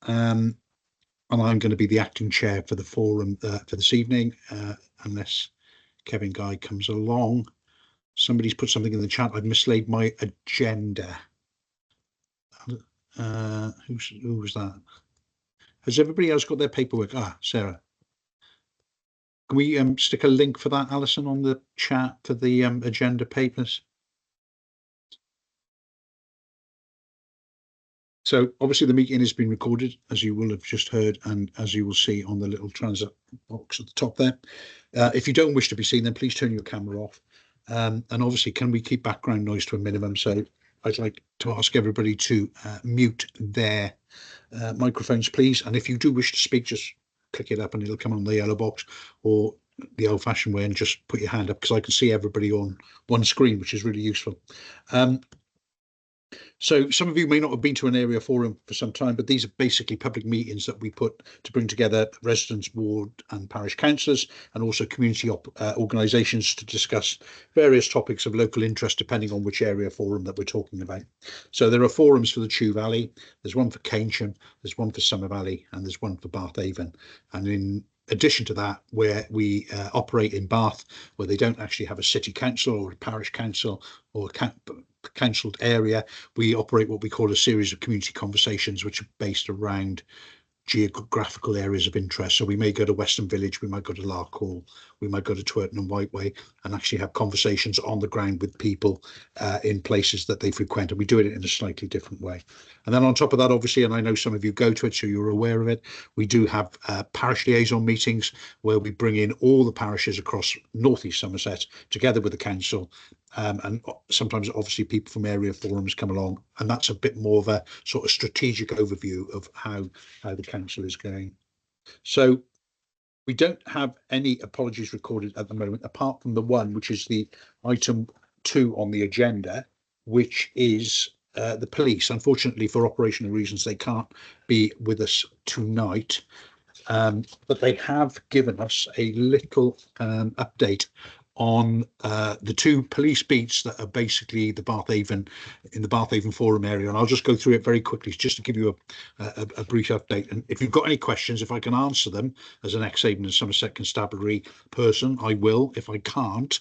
and I'm going to be the acting chair for the forum for this evening, unless Kevin Guy comes along. Somebody's put something in the chat. I've mislaid my agenda. Who was that? Has everybody else got their paperwork? Sarah. Can we stick a link for that, Alison, on the chat for the agenda papers? So obviously the meeting has been recorded, as you will have just heard, and as you will see on the little transit box at the top there. If you don't wish to be seen, then please turn your camera off. And obviously, can we keep background noise to a minimum? So I'd like to ask everybody to mute their microphones, please. And if you do wish to speak, just click it up and it'll come on the yellow box, or the old-fashioned way and just put your hand up, because I can see everybody on one screen, which is really useful. So some of you may not have been to an area forum for some time, but these are basically public meetings that we put to bring together residents, ward and parish councillors, and also community organisations to discuss various topics of local interest, depending on which area forum that we're talking about. So there are forums for the Chew Valley, there's one for Keynsham, there's one for Summer Valley, and there's one for Bathavon. And in addition to that, where we operate in Bath, where they don't actually have a city council or a parish council or a councilled area, we operate what we call a series of community conversations, which are based around geographical areas of interest. So we may go to Western Village, we might go to Larkhall, we might go to Twerton and Whiteway, and actually have conversations on the ground with people in places that they frequent, and we do it in a slightly different way. And then on top of that, obviously, and I know some of you go to it, so you're aware of it, we do have parish liaison meetings where we bring in all the parishes across North East Somerset together with the council, and sometimes obviously people from area forums come along, and that's a bit more of a sort of strategic overview of how the council is going. So we don't have any apologies recorded at the moment, apart from the one which is the item 2 on the agenda, which is the police. Unfortunately, for operational reasons, they can't be with us tonight, but they have given us a little update on the 2 police beats that are basically the Bathavon, in the Bathavon forum area. And I'll just go through it very quickly just to give you a brief update. And if you've got any questions, if I can answer them as an ex-Avon and Somerset Constabulary person, I will. If I can't,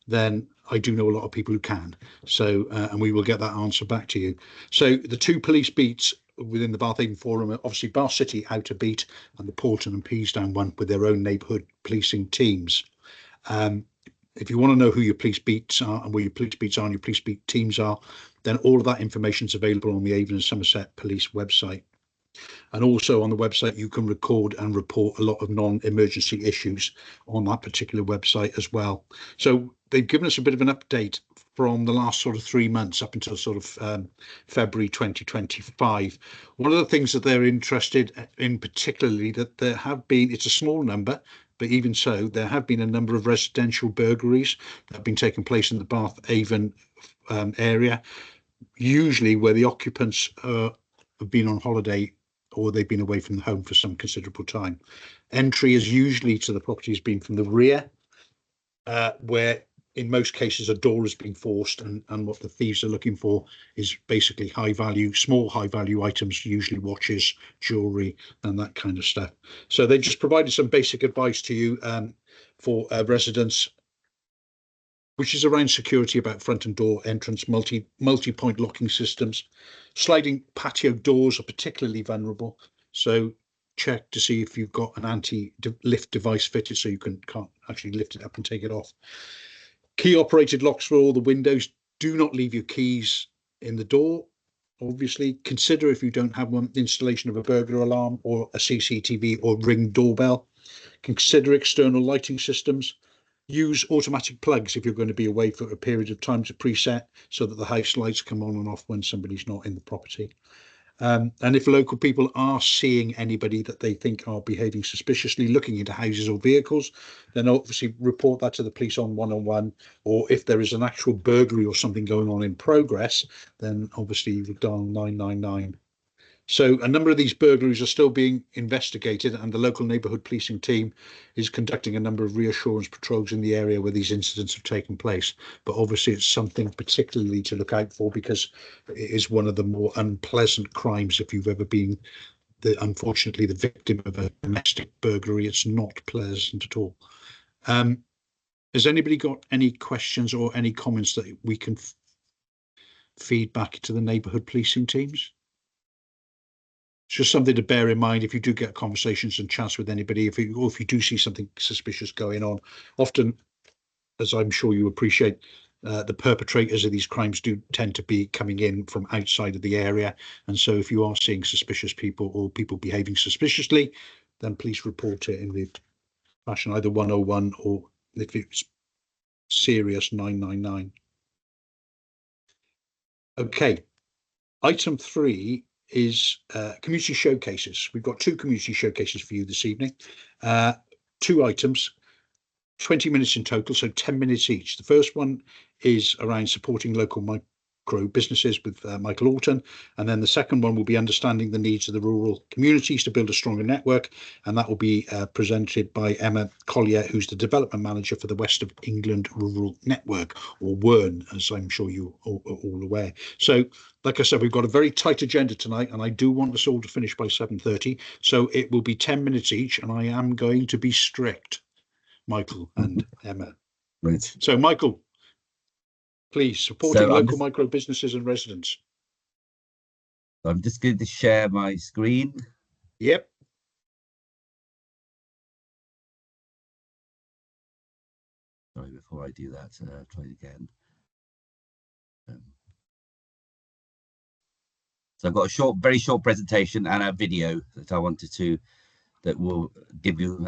then I do know a lot of people who can. So, and we will get that answer back to you. So the 2 police beats within the Bathavon forum are obviously Bath City Outer Beat and the Porton and Peasdown one, with their own neighbourhood policing teams. If you want to know who your police beats are and where your police beats are and your police beat teams are, then all of that information is available on the Avon and Somerset Police website. And also on the website, you can record and report a lot of non-emergency issues on that particular website as well. So they've given us a bit of an update from the last sort of 3 months up until sort of February 2025. One of the things that they're interested in, particularly, that there have been, it's a small number, but even so, there have been a number of residential burglaries that have been taking place in the Bath Avon area, usually where the occupants have been on holiday or they've been away from the home for some considerable time. Entry is usually to the property has been from the rear, where in most cases a door has been forced, and what the thieves are looking for is basically small high value items, usually watches, jewelry and that kind of stuff. So they just provided some basic advice to you for residents, which is around security about front and door entrance, multi-point locking systems. Sliding patio doors are particularly vulnerable, so check to see if you've got an anti-lift device fitted, so you can't actually lift it up and take it off. Key operated locks for all the windows. Do not leave your keys in the door. Obviously, consider, if you don't have one, the installation of a burglar alarm or a CCTV or Ring doorbell. Consider external lighting systems. Use automatic plugs if you're going to be away for a period of time to preset, so that the house lights come on and off when somebody's not in the property. And if local people are seeing anybody that they think are behaving suspiciously, looking into houses or vehicles, then obviously report that to the police on 101, or if there is an actual burglary or something going on in progress, then obviously you would dial 999. So a number of these burglaries are still being investigated, and the local neighbourhood policing team is conducting a number of reassurance patrols in the area where these incidents have taken place. But obviously it's something particularly to look out for, because it is one of the more unpleasant crimes if you've ever been unfortunately the victim of a domestic burglary. It's not pleasant at all. Has anybody got any questions or any comments that we can feed back to the neighbourhood policing teams? It's just something to bear in mind if you do get conversations and chats with anybody, if you do see something suspicious going on. Often, as I'm sure you appreciate, the perpetrators of these crimes do tend to be coming in from outside of the area. And so if you are seeing suspicious people or people behaving suspiciously, then please report it in the fashion, either 101 or if it's serious, 999. Okay. Item 3 is community showcases. We've got 2 community showcases for you this evening. 2 items, 20 minutes in total, so 10 minutes each. The first one is around supporting local micro businesses with Michael Orton, and then the second one will be understanding the needs of the rural communities to build a stronger network, and that will be presented by Emma Collier, who's the development manager for the West of England Rural Network, or WERN, as I'm sure you are all aware. So like I said, we've got a very tight agenda tonight, and I do want us all to finish by 7:30, so it will be 10 minutes each, and I am going to be strict, Michael and Emma. Right. So Michael, please, supporting local micro businesses and residents. I'm just going to share my screen. Yep. Sorry, before I do that, try it again. So I've got a very short presentation and a video that I wanted that will give you.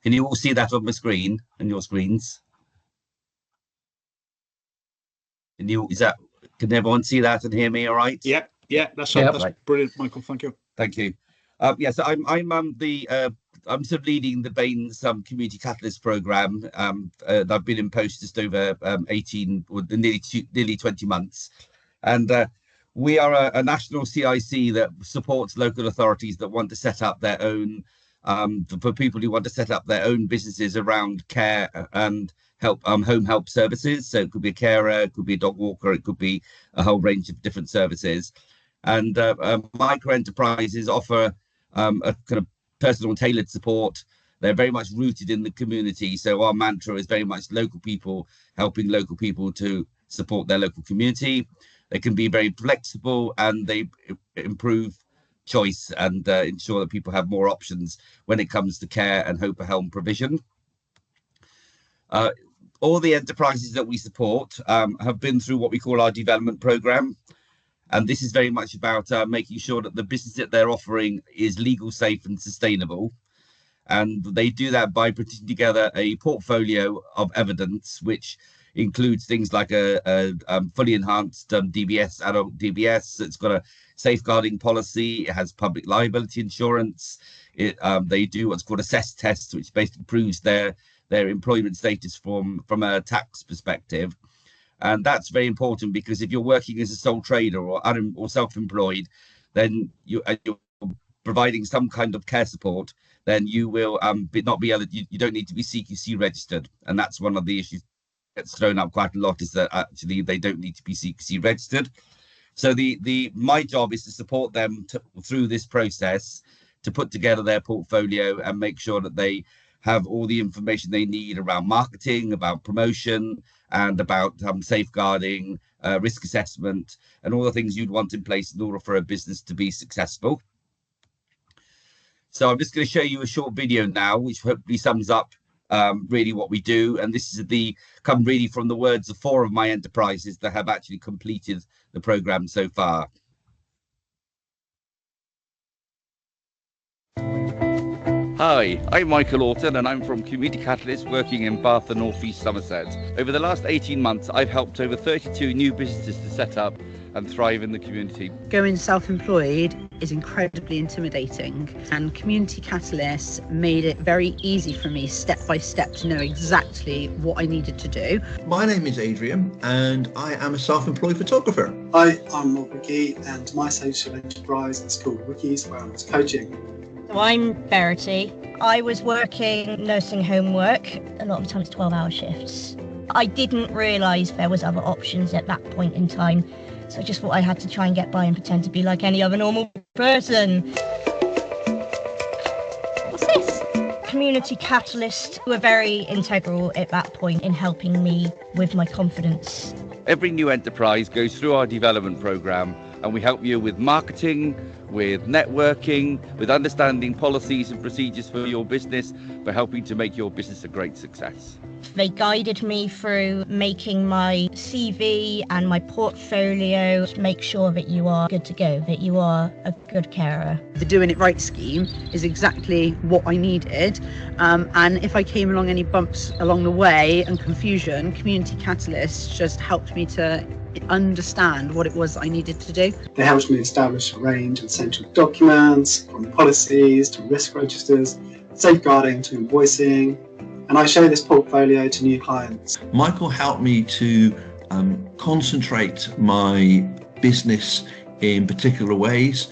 Can you all see that on the screen and your screens? Can everyone see that and hear me all right? Yeah, that's right. Brilliant, Michael. Thank you. Thank you. Yes, I'm I'm sort of leading the Baines Community Catalyst program. I've been in post just over 18 or nearly 20 months, and we are a national CIC that supports local authorities that want to set up their own, for people who want to set up their own businesses around care and help, home help services. So it could be a carer, it could be a dog walker, it could be a whole range of different services. And micro enterprises offer a kind of personal and tailored support. They're very much rooted in the community. So our mantra is very much local people helping local people to support their local community. They can be very flexible, and they improve choice and ensure that people have more options when it comes to care and home provision. All the enterprises that we support have been through what we call our development program. And this is very much about making sure that the business that they're offering is legal, safe and sustainable. And they do that by putting together a portfolio of evidence, which includes things like a fully enhanced DBS, adult DBS. It's got a safeguarding policy. It has public liability insurance. They do what's called assess tests, which basically proves their employment status from a tax perspective. And that's very important, because if you're working as a sole trader or self-employed, then you're providing some kind of care support, then you will not be able to, you don't need to be CQC registered. And that's one of the issues that's thrown up quite a lot, is that actually they don't need to be CQC registered. So my job is to support them through this process, to put together their portfolio and make sure that they have all the information they need around marketing, about promotion, and about safeguarding, risk assessment, and all the things you'd want in place in order for a business to be successful. So I'm just going to show you a short video now, which hopefully sums up really what we do. And this is come really from the words of 4 of my enterprises that have actually completed the program so far. Hi, I'm Michael Orton, and I'm from Community Catalyst, working in Bath and North East Somerset. Over the last 18 months, I've helped over 32 new businesses to set up and thrive in the community. Going self-employed is incredibly intimidating, and Community Catalyst made it very easy for me, step by step, to know exactly what I needed to do. My name is Adrian, and I am a self-employed photographer. Hi, I'm Rob Wiki, and my social enterprise is called Wikis, where I was coaching. So I'm Verity. I was working nursing home work, a lot of the time it's 12-hour shifts. I didn't realise there was other options at that point in time, so I just thought I had to try and get by and pretend to be like any other normal person. community catalysts were very integral at that point in helping me with my confidence. Every new enterprise goes through our development program, and we help you with marketing, with networking, with understanding policies and procedures for your business, for helping to make your business a great success. They guided me through making my CV and my portfolio to make sure that you are good to go, that you are a good carer. The Doing It Right scheme is exactly what I needed, and if I came along any bumps along the way and confusion, Community Catalyst just helped me to understand what it was I needed to do. They helped me establish a range of essential documents, from policies to risk registers, safeguarding to invoicing, and I show this portfolio to new clients. Michael helped me to concentrate my business in particular ways,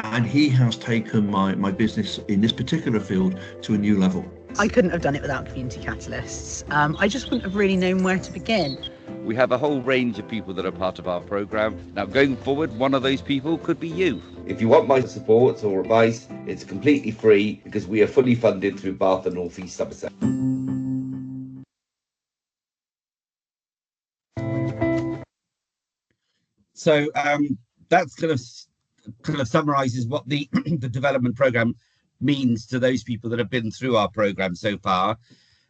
and he has taken my business in this particular field to a new level. I couldn't have done it without Community Catalysts. I just wouldn't have really known where to begin. We have a whole range of people that are part of our program. Now, going forward, one of those people could be you. If you want my support or advice, it's completely free because we are fully funded through Bath and North East Somerset. So that's kind of summarizes what the the development program means to those people that have been through our program so far.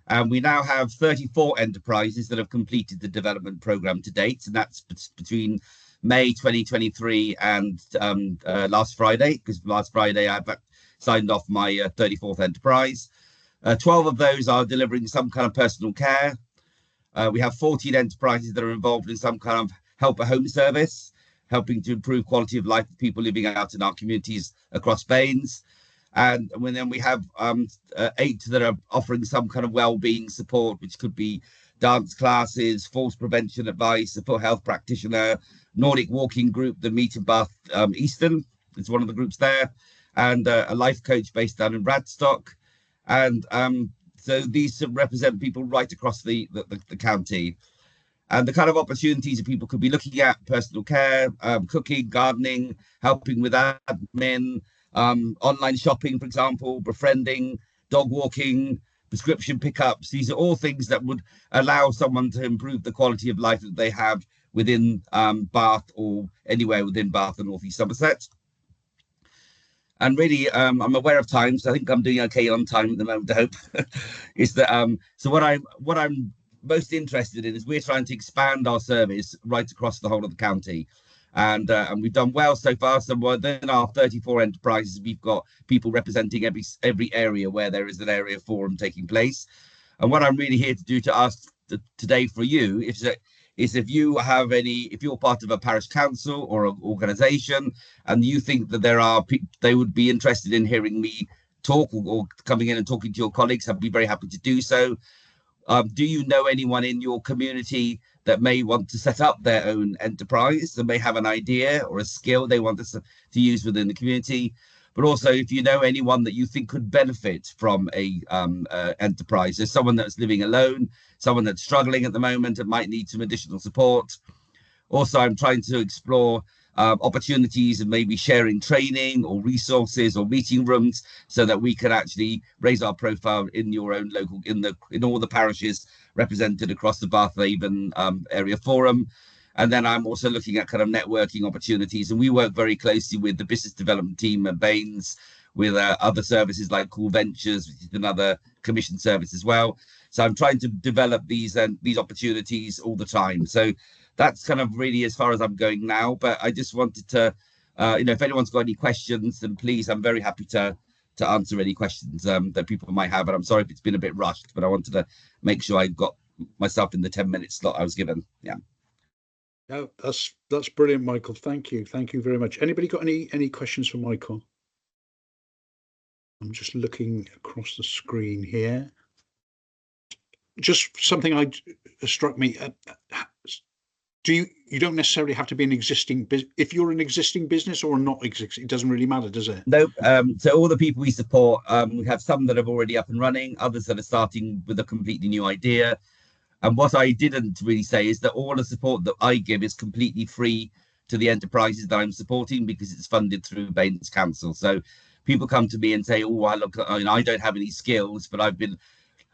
And we now have 34 enterprises that have completed the development program to date, and that's between May 2023 and last Friday, because last Friday I signed off my 34th enterprise. 12 of those are delivering some kind of personal care. We have 14 enterprises that are involved in some kind of help at home service, helping to improve quality of life for people living out in our communities across Baines. And then we have 8 that are offering some kind of well-being support, which could be dance classes, falls prevention advice, a foot health practitioner, Nordic walking group, the Meet in Bath Eastern is one of the groups there, and a life coach based down in Bradstock. And so these represent people right across the county. And the kind of opportunities that people could be looking at: personal care, cooking, gardening, helping with admin, online shopping, for example, befriending, dog walking, prescription pickups. These are all things that would allow someone to improve the quality of life that they have within Bath or anywhere within Bath and North East Somerset. And really, I'm aware of time, so I think I'm doing okay on time at the moment, I hope. Is that so what I'm most interested in is we're trying to expand our service right across the whole of the county. And we've done well so far. So within our 34 enterprises, we've got people representing every area where there is an area forum taking place. And what I'm really here to do to ask today for you is if you have if you're part of a parish council or an organisation, and you think that they would be interested in hearing me talk or coming in and talking to your colleagues, I'd be very happy to do so. Do you know anyone in your community that may want to set up their own enterprise, that may have an idea or a skill they want to use within the community? But also, if you know anyone that you think could benefit from a enterprise, there's someone that's living alone, someone that's struggling at the moment and might need some additional support. Also, I'm trying to explore opportunities and maybe sharing training or resources or meeting rooms so that we can actually raise our profile in your own local, in all the parishes represented across the Bath Haven area forum. And then I'm also looking at kind of networking opportunities, and we work very closely with the business development team at Baines, with other services like Cool Ventures, which is another commission service as well. So I'm trying to develop these opportunities all the time. So that's kind of really as far as I'm going now. But I just wanted to, if anyone's got any questions, then please, I'm very happy to answer any questions that people might have. And I'm sorry if it's been a bit rushed, but I wanted to make sure I got myself in the 10-minute slot I was given. Yeah. No, that's brilliant, Michael. Thank you very much. Anybody got any questions for Michael? I'm just looking across the screen here. Just something struck me. You don't necessarily have to be an existing business. If you're an existing business or not existing, it doesn't really matter, does it? No. So all the people we support, we have some that have already up and running, others that are starting with a completely new idea. And what I didn't really say is that all the support that I give is completely free to the enterprises that I'm supporting, because it's funded through Baines Council. So people come to me and say, oh, I don't have any skills, but I've been,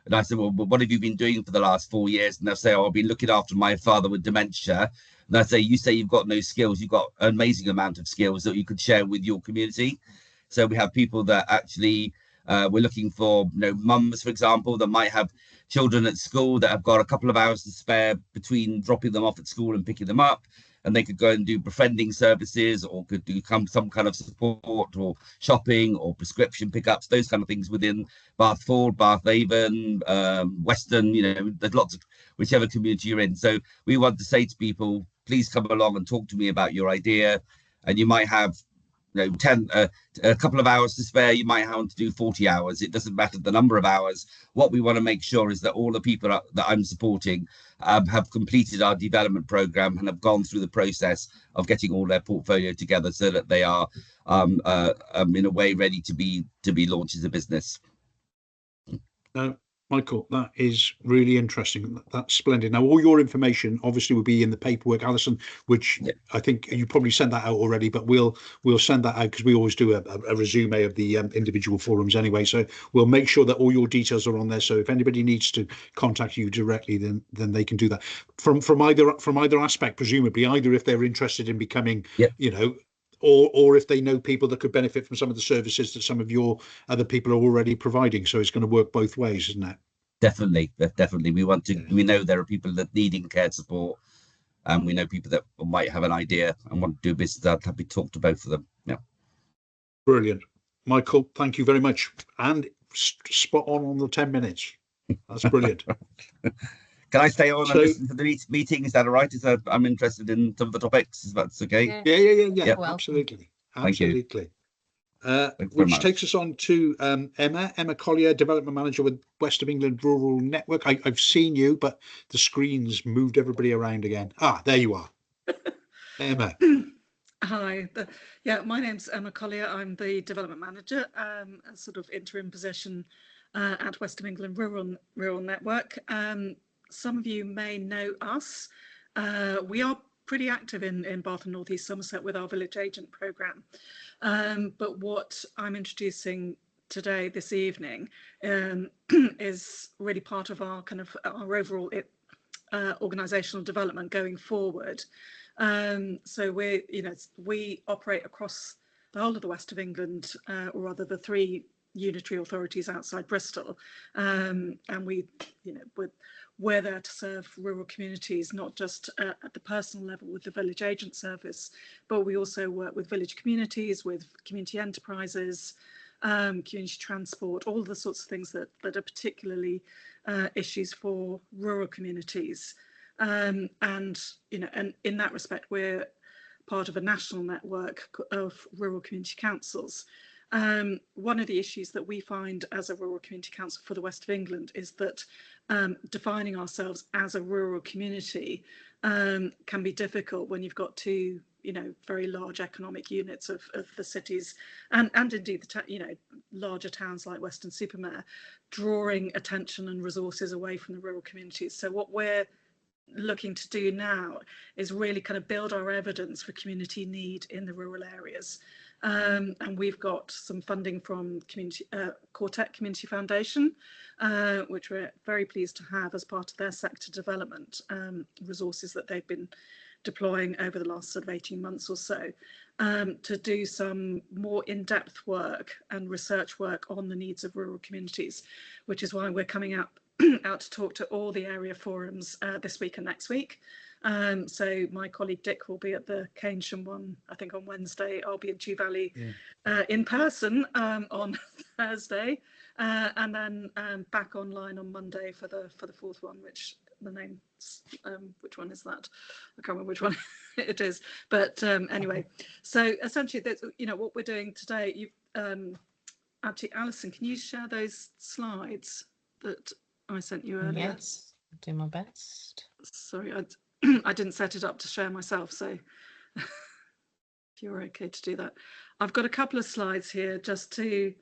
and I said, well, what have you been doing for the last 4 years? And they'll say, oh, I've been looking after my father with dementia. And I say, you say you've got no skills. You've got an amazing amount of skills that you could share with your community. So we have people that actually, we're looking for, mums, for example, that might have children at school that have got a couple of hours to spare between dropping them off at school and picking them up. And they could go and do befriending services, or could do some kind of support or shopping or prescription pickups, those kind of things within Bathavon, Bathavon, Western, there's lots of, whichever community you're in. So we want to say to people, please come along and talk to me about your idea. And you might have, a couple of hours to spare. You might want to do 40 hours. It doesn't matter the number of hours. What we want to make sure is that all the people that I'm supporting have completed our development program and have gone through the process of getting all their portfolio together so that they are in a way ready to be launched as a business. Michael, that is really interesting. That's splendid. Now, all your information obviously will be in the paperwork, Alison, which I think you probably sent that out already, but we'll send that out because we always do a resume of the individual forums anyway. So we'll make sure that all your details are on there. So if anybody needs to contact you directly, then they can do that from either aspect, presumably, either if they're interested in becoming, or if they know people that could benefit from some of the services that some of your other people are already providing. So it's going to work both ways, isn't it? Definitely. We know there are people that needing care support, and we know people that might have an idea and want to do business. I'd happy to talk to both of them. Yeah. Brilliant. Michael, thank you very much. And spot on the 10 minutes. That's brilliant. Can I stay on and listen to the meeting? Is that all right? I'm interested in some of the topics, if that's okay. Yeah. Absolutely. Thank you. Which takes us on to Emma Collier, Development Manager with West of England Rural Network. I've seen you, but the screen's moved everybody around again. There you are. Emma. Hi. My name's Emma Collier. I'm the Development Manager, a sort of interim position at West of England Rural Network. Some of you may know us. We are pretty active in Bath and North East Somerset with our Village Agent programme. But what I'm introducing today, this evening, is really part of our our overall organisational development going forward. So we operate across the whole of the West of England, or rather the 3 unitary authorities outside Bristol, and we're there to serve rural communities, not just at the personal level with the village agent service, but we also work with village communities, with community enterprises, community transport, all the sorts of things that are particularly issues for rural communities. And in that respect, we're part of a national network of rural community councils. One of the issues that we find as a rural community council for the West of England is that defining ourselves as a rural community can be difficult when you've got 2 very large economic units of the cities and indeed the larger towns like Weston-super-Mare, drawing attention and resources away from the rural communities. So what we're looking to do now is really kind of build our evidence for community need in the rural areas. And we've got some funding from Quartet Community Foundation, which we're very pleased to have as part of their sector development resources that they've been deploying over the last sort of 18 months or so, to do some more in-depth work and research work on the needs of rural communities, which is why we're coming out to talk to all the area forums this week and next week. So my colleague Dick will be at the Keynsham one, I think on Wednesday. I'll be in Chew Valley in person on Thursday, and then back online on Monday for the 4th one, which the name, which one is that? I can't remember which one it is. But anyway, so essentially, that's what we're doing today. Actually, Alison, can you share those slides that I sent you earlier? Yes, I'll do my best. Sorry, I didn't set it up to share myself, so if you're okay to do that. I've got a couple of slides here just to,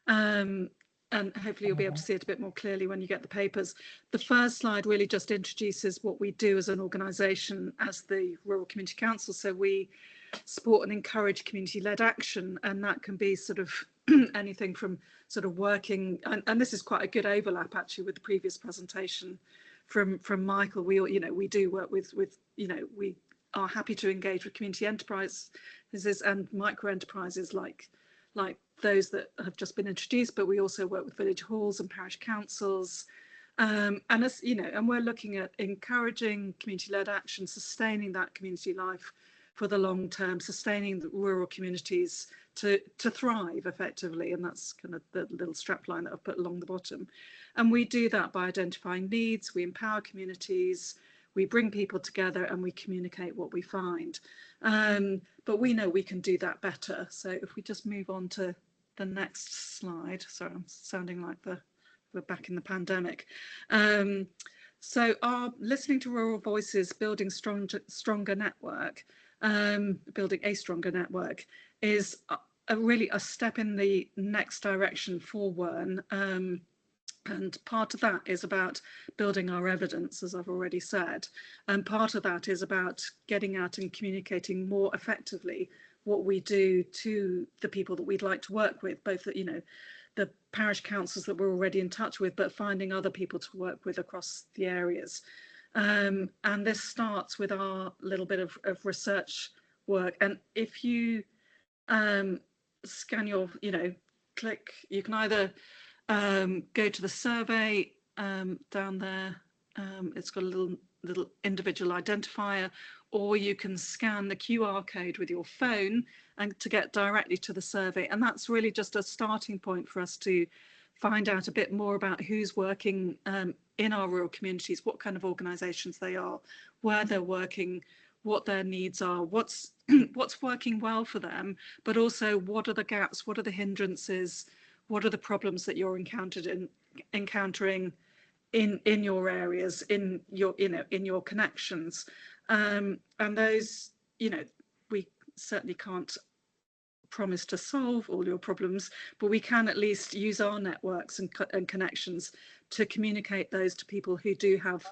and hopefully you'll be able to see it a bit more clearly when you get the papers. The first slide really just introduces what we do as an organisation as the Rural Community Council. So we support and encourage community-led action, and that can be sort of anything from sort of working, and this is quite a good overlap actually with the previous presentation from Michael. We, you know, we do work with, you know, we are happy to engage with community enterprises and micro enterprises like those that have just been introduced, but we also work with village halls and parish councils. And as you know, and we're looking at encouraging community-led action, sustaining that community life for the long term, sustaining the rural communities to thrive effectively, and that's kind of the little strapline that I've put along the bottom. And we do that by identifying needs, we empower communities, we bring people together, and we communicate what we find. But we know we can do that better. So if we just move on to the next slide. Sorry, I'm sounding like we're back in the pandemic. So our listening to rural voices, building stronger network, building a stronger network is really a step in the next direction for Wern. And part of that is about building our evidence, as I've already said. And part of that is about getting out and communicating more effectively what we do to the people that we'd like to work with, both, you know, the parish councils that we're already in touch with, but finding other people to work with across the areas. And this starts with our little bit of research work. And if you scan your, you know, click, you can either go to the survey down there. It's got a little individual identifier, or you can scan the QR code with your phone and to get directly to the survey. And that's really just a starting point for us to find out a bit more about who's working in our rural communities, what kind of organisations they are, where they're working, what their needs are, what's working well for them, but also what are the gaps, what are the hindrances, what are the problems that you're encountering in your areas, in your connections, and those, you know, we certainly can't promise to solve all your problems, but we can at least use our networks and connections to communicate those to people who do have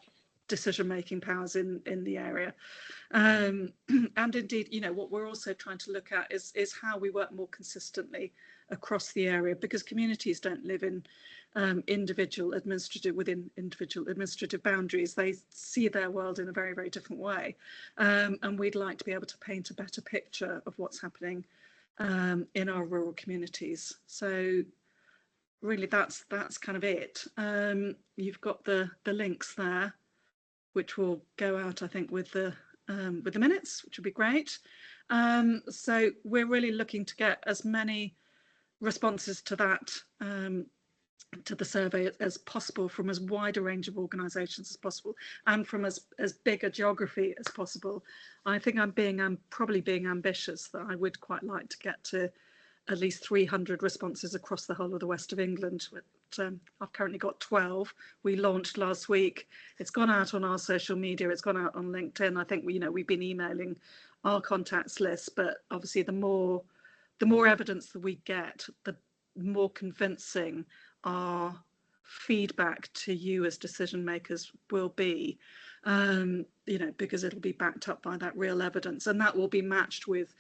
decision-making powers in the area. And indeed, you know, what we're also trying to look at is how we work more consistently across the area, because communities don't live in within individual administrative boundaries. They see their world in a very, very different way, and we'd like to be able to paint a better picture of what's happening in our rural communities. So really that's kind of it. You've got the links there, which will go out, I think, with the minutes, which would be great. So we're really looking to get as many responses to that, to the survey as possible, from as wide a range of organisations as possible, and from as big a geography as possible. I think I'm probably being ambitious, that I would quite like to get to at least 300 responses across the whole of the west of England. But, I've currently got 12. We launched last week. It's gone out on our social media. It's gone out on LinkedIn. I think we've been emailing our contacts list, but obviously the more evidence that we get, the more convincing our feedback to you as decision makers will be, because it'll be backed up by that real evidence, and that will be matched with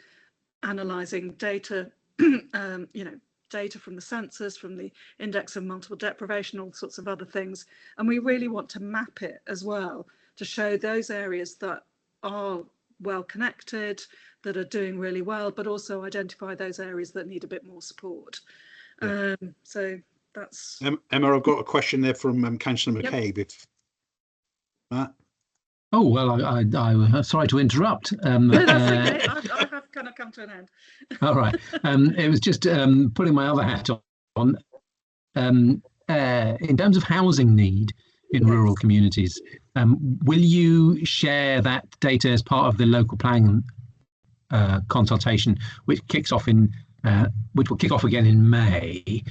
analysing data, data from the census, from the index of multiple deprivation, all sorts of other things. And we really want to map it as well to show those areas that are well connected, that are doing really well, but also identify those areas that need a bit more support. Yeah. So that's Emma, I've got a question there from Councillor McCabe. Yep. If Matt. Oh well, I'm sorry to interrupt. No, that's okay. I have kind of come to an end. All right. It was just putting my other hat on. In terms of housing need in rural communities, will you share that data as part of the local planning consultation, which will kick off again in May?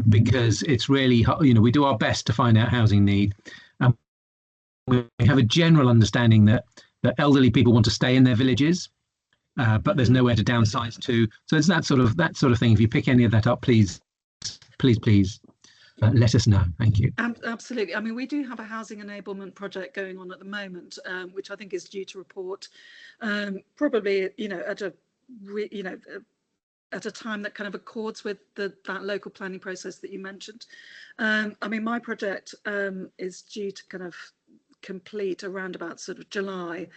Because it's really, we do our best to find out housing need. We have a general understanding that elderly people want to stay in their villages, but there's nowhere to downsize to. So it's that sort of thing. If you pick any of that up, please let us know. Thank you. Absolutely. I mean, we do have a housing enablement project going on at the moment, which I think is due to report probably, at at a time that kind of accords with that local planning process that you mentioned. I mean, my project is due to kind of complete around about sort of July.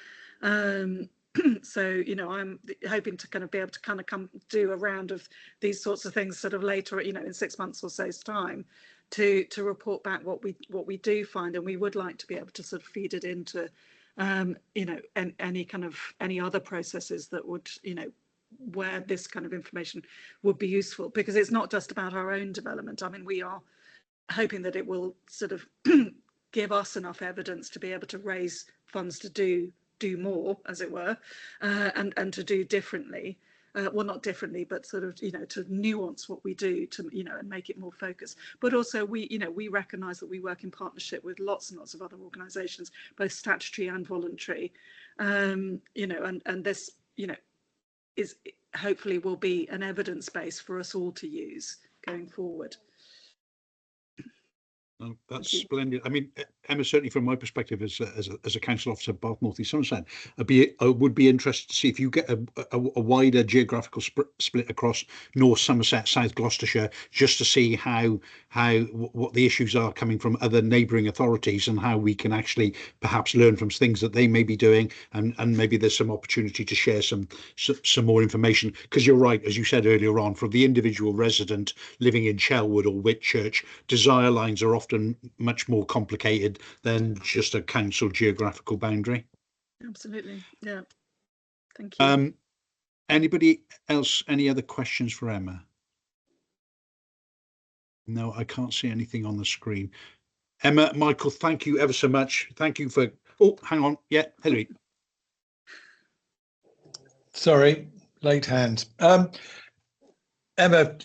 So, you know, I'm hoping to kind of be able to kind of come do a round of these sorts of things sort of later, you know, in 6 months or so's time, to report back what we do find, and we would like to be able to sort of feed it into, you know, any other processes that would, you know, where this kind of information would be useful, because it's not just about our own development. I mean, we are hoping that it will sort of give us enough evidence to be able to raise funds to do more, as it were, and to do differently. Well, not differently, but sort of, you know, to nuance what we do, to, you know, and make it more focused. But also we, you know, we recognise that we work in partnership with lots and lots of other organisations, both statutory and voluntary, you know, and this, you know, is hopefully will be an evidence base for us all to use going forward. Oh, that's splendid. I mean, Emma, certainly from my perspective as a council officer, Bath North East Somerset, I would be interested to see if you get a wider geographical split across North Somerset, South Gloucestershire, just to see what the issues are coming from other neighbouring authorities, and how we can actually perhaps learn from things that they may be doing, and maybe there's some opportunity to share some more information. Because you're right, as you said earlier on, for the individual resident living in Chelwood or Whitchurch, desire lines are often much more complicated than just a council geographical boundary. Absolutely, yeah. Thank you. Anybody else? Any other questions for Emma? No, I can't see anything on the screen. Emma, Michael, thank you ever so much. Thank you for. Oh, hang on. Yeah, Hilary. Sorry, late hand. Emma,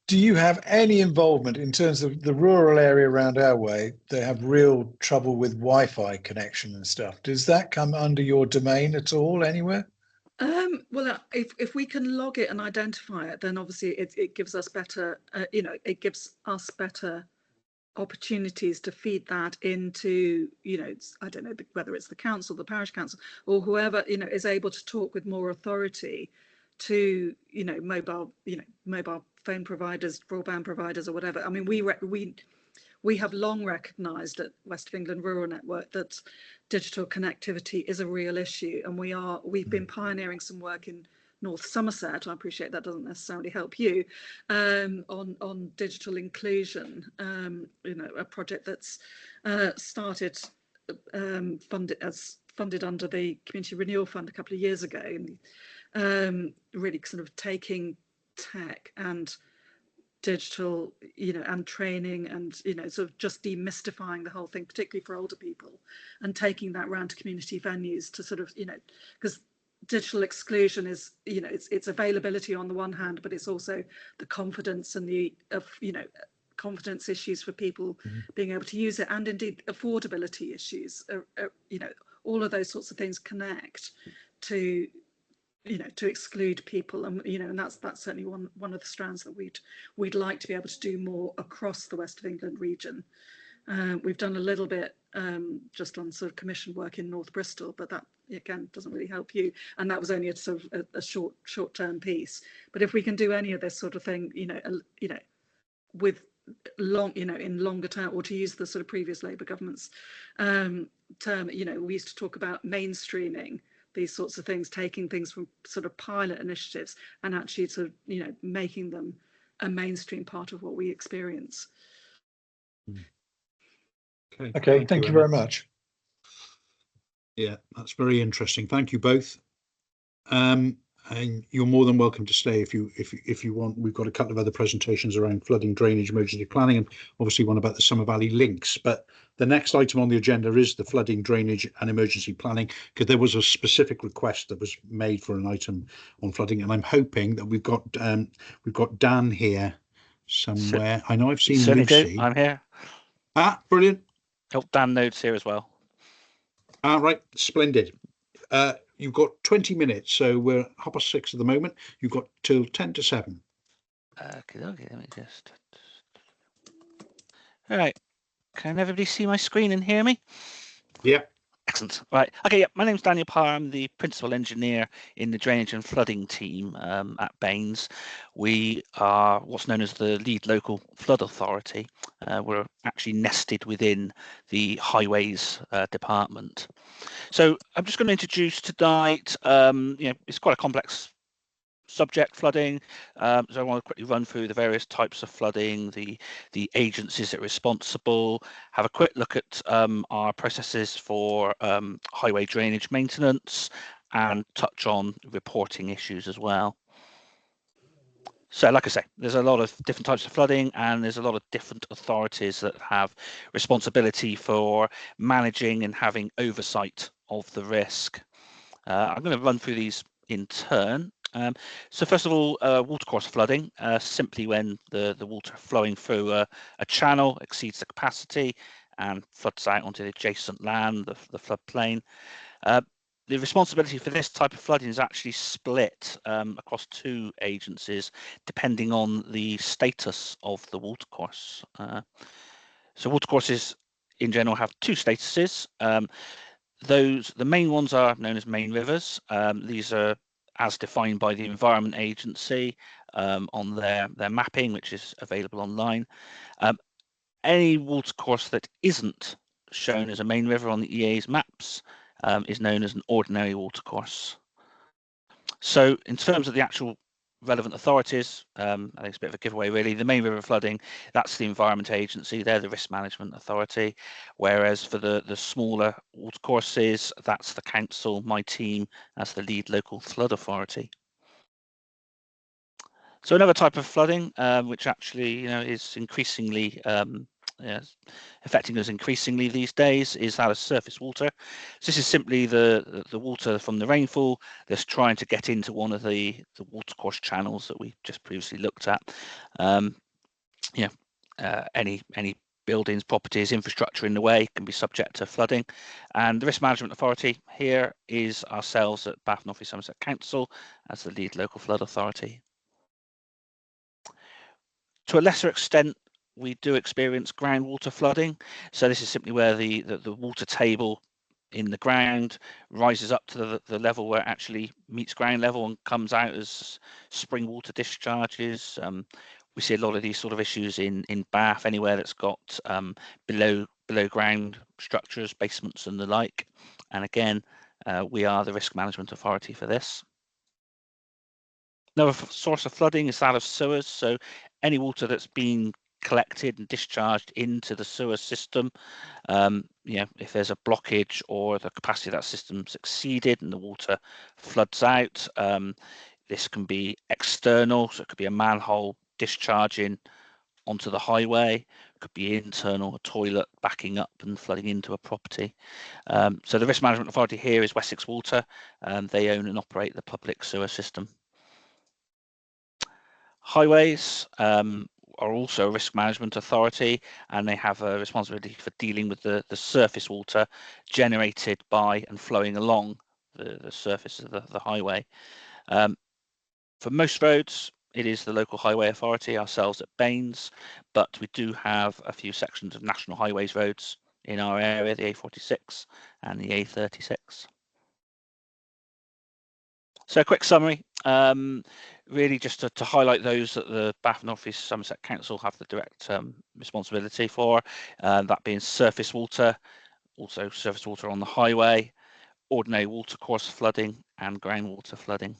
do you have any involvement in terms of the rural area around our way? They have real trouble with Wi-Fi connection and stuff. Does that come under your domain at all anywhere? Well, if we can log it and identify it, then obviously it gives us better, you know, it gives us better opportunities to feed that into, you know, I don't know whether it's the council, the parish council, or whoever, you know, is able to talk with more authority to, you know, mobile phone providers, broadband providers, or whatever. I mean, we have long recognised at West of England Rural Network that digital connectivity is a real issue, and we've been pioneering some work in North Somerset. I appreciate that doesn't necessarily help you, on digital inclusion. You know, a project that's started funded under the Community Renewal Fund a couple of years ago, and really sort of taking tech and digital, you know, and training, and, you know, sort of just demystifying the whole thing, particularly for older people, and taking that round to community venues to sort of, you know, because digital exclusion is, you know, it's availability on the one hand, but it's also the confidence and the you know, confidence issues for people being able to use it, and indeed affordability issues, you know, all of those sorts of things connect to, you know, to exclude people, and, you know, and that's certainly one of the strands that we'd like to be able to do more across the West of England region. We've done a little bit just on sort of commission work in North Bristol, but that again doesn't really help you, and that was only a sort of a short-term piece. But if we can do any of this sort of thing, you know, with long, you know, in longer term, or to use the sort of previous Labour government's term, you know, we used to talk about mainstreaming these sorts of things, taking things from sort of pilot initiatives and actually sort of, you know, making them a mainstream part of what we experience. Okay, thank you very much. Yeah, that's very interesting. Thank you both. And you're more than welcome to stay if you want. We've got a couple of other presentations around flooding, drainage, emergency planning, and obviously one about the Somer Valley links. But the next item on the agenda is the flooding, drainage, and emergency planning, because there was a specific request that was made for an item on flooding, and I'm hoping that we've got Dan here somewhere. I know I've seen Lucy. I'm here. Ah, brilliant. Oh, Dan Node's here as well. Ah, right, splendid. You've got 20 minutes, so we're 6:30 at the moment. You've got till 10 to 7. Okay, let me just. All right. Can everybody see my screen and hear me? Yeah. Excellent. Right. Okay. Yeah. My name's Daniel Parr. I'm the principal engineer in the drainage and flooding team at Baines. We are what's known as the lead local flood authority. We're actually nested within the highways department. So I'm just going to introduce tonight. It's quite a complex subject, flooding. So I want to quickly run through the various types of flooding, the agencies that are responsible, have a quick look at our processes for highway drainage maintenance, and touch on reporting issues as well. So like I say, there's a lot of different types of flooding, and there's a lot of different authorities that have responsibility for managing and having oversight of the risk. I'm going to run through these in turn. So first of all, watercourse flooding, simply when the water flowing through a channel exceeds the capacity and floods out onto the adjacent land, the floodplain. The responsibility for this type of flooding is actually split across two agencies, depending on the status of the watercourse. So watercourses in general have two statuses. The main ones are known as main rivers. These are as defined by the Environment Agency on their mapping, which is available online. Any watercourse that isn't shown as a main river on the EA's maps is known as an ordinary watercourse. So in terms of the actual relevant authorities, I think it's a bit of a giveaway really. The main river flooding, that's the Environment Agency, they're the Risk Management Authority, whereas for the smaller watercourses, that's the council, my team, as the lead local flood authority. So another type of flooding, which actually is increasingly affecting us increasingly these days, is that of surface water. So this is simply the water from the rainfall that's trying to get into one of the watercourse channels that we just previously looked at. Any buildings, properties, infrastructure in the way can be subject to flooding, and the Risk Management Authority here is ourselves at Bath North East Somerset Council as the lead local flood authority. To a lesser extent, we do experience groundwater flooding. So this is simply where the water table in the ground rises up to the level where it actually meets ground level and comes out as spring water discharges. We see a lot of these sort of issues in Bath, anywhere that's got below ground structures, basements and the like. And again, we are the Risk Management Authority for this. Another source of flooding is that of sewers. So any water that's been collected and discharged into the sewer system, if there's a blockage or the capacity of that system's exceeded and the water floods out, this can be external, so it could be a manhole discharging onto the highway, it could be internal, a toilet backing up and flooding into a property. So the Risk Management Authority here is Wessex Water. They own and operate the public sewer system. Highways are also a risk management authority, and they have a responsibility for dealing with the surface water generated by and flowing along the surface of the highway. For most roads, it is the local highway authority, ourselves at Baines, but we do have a few sections of national highways roads in our area, the A46 and the A36. So a quick summary, really just to highlight those that the Bath North East Somerset Council have the direct responsibility for, that being surface water, also surface water on the highway, ordinary watercourse flooding and groundwater flooding.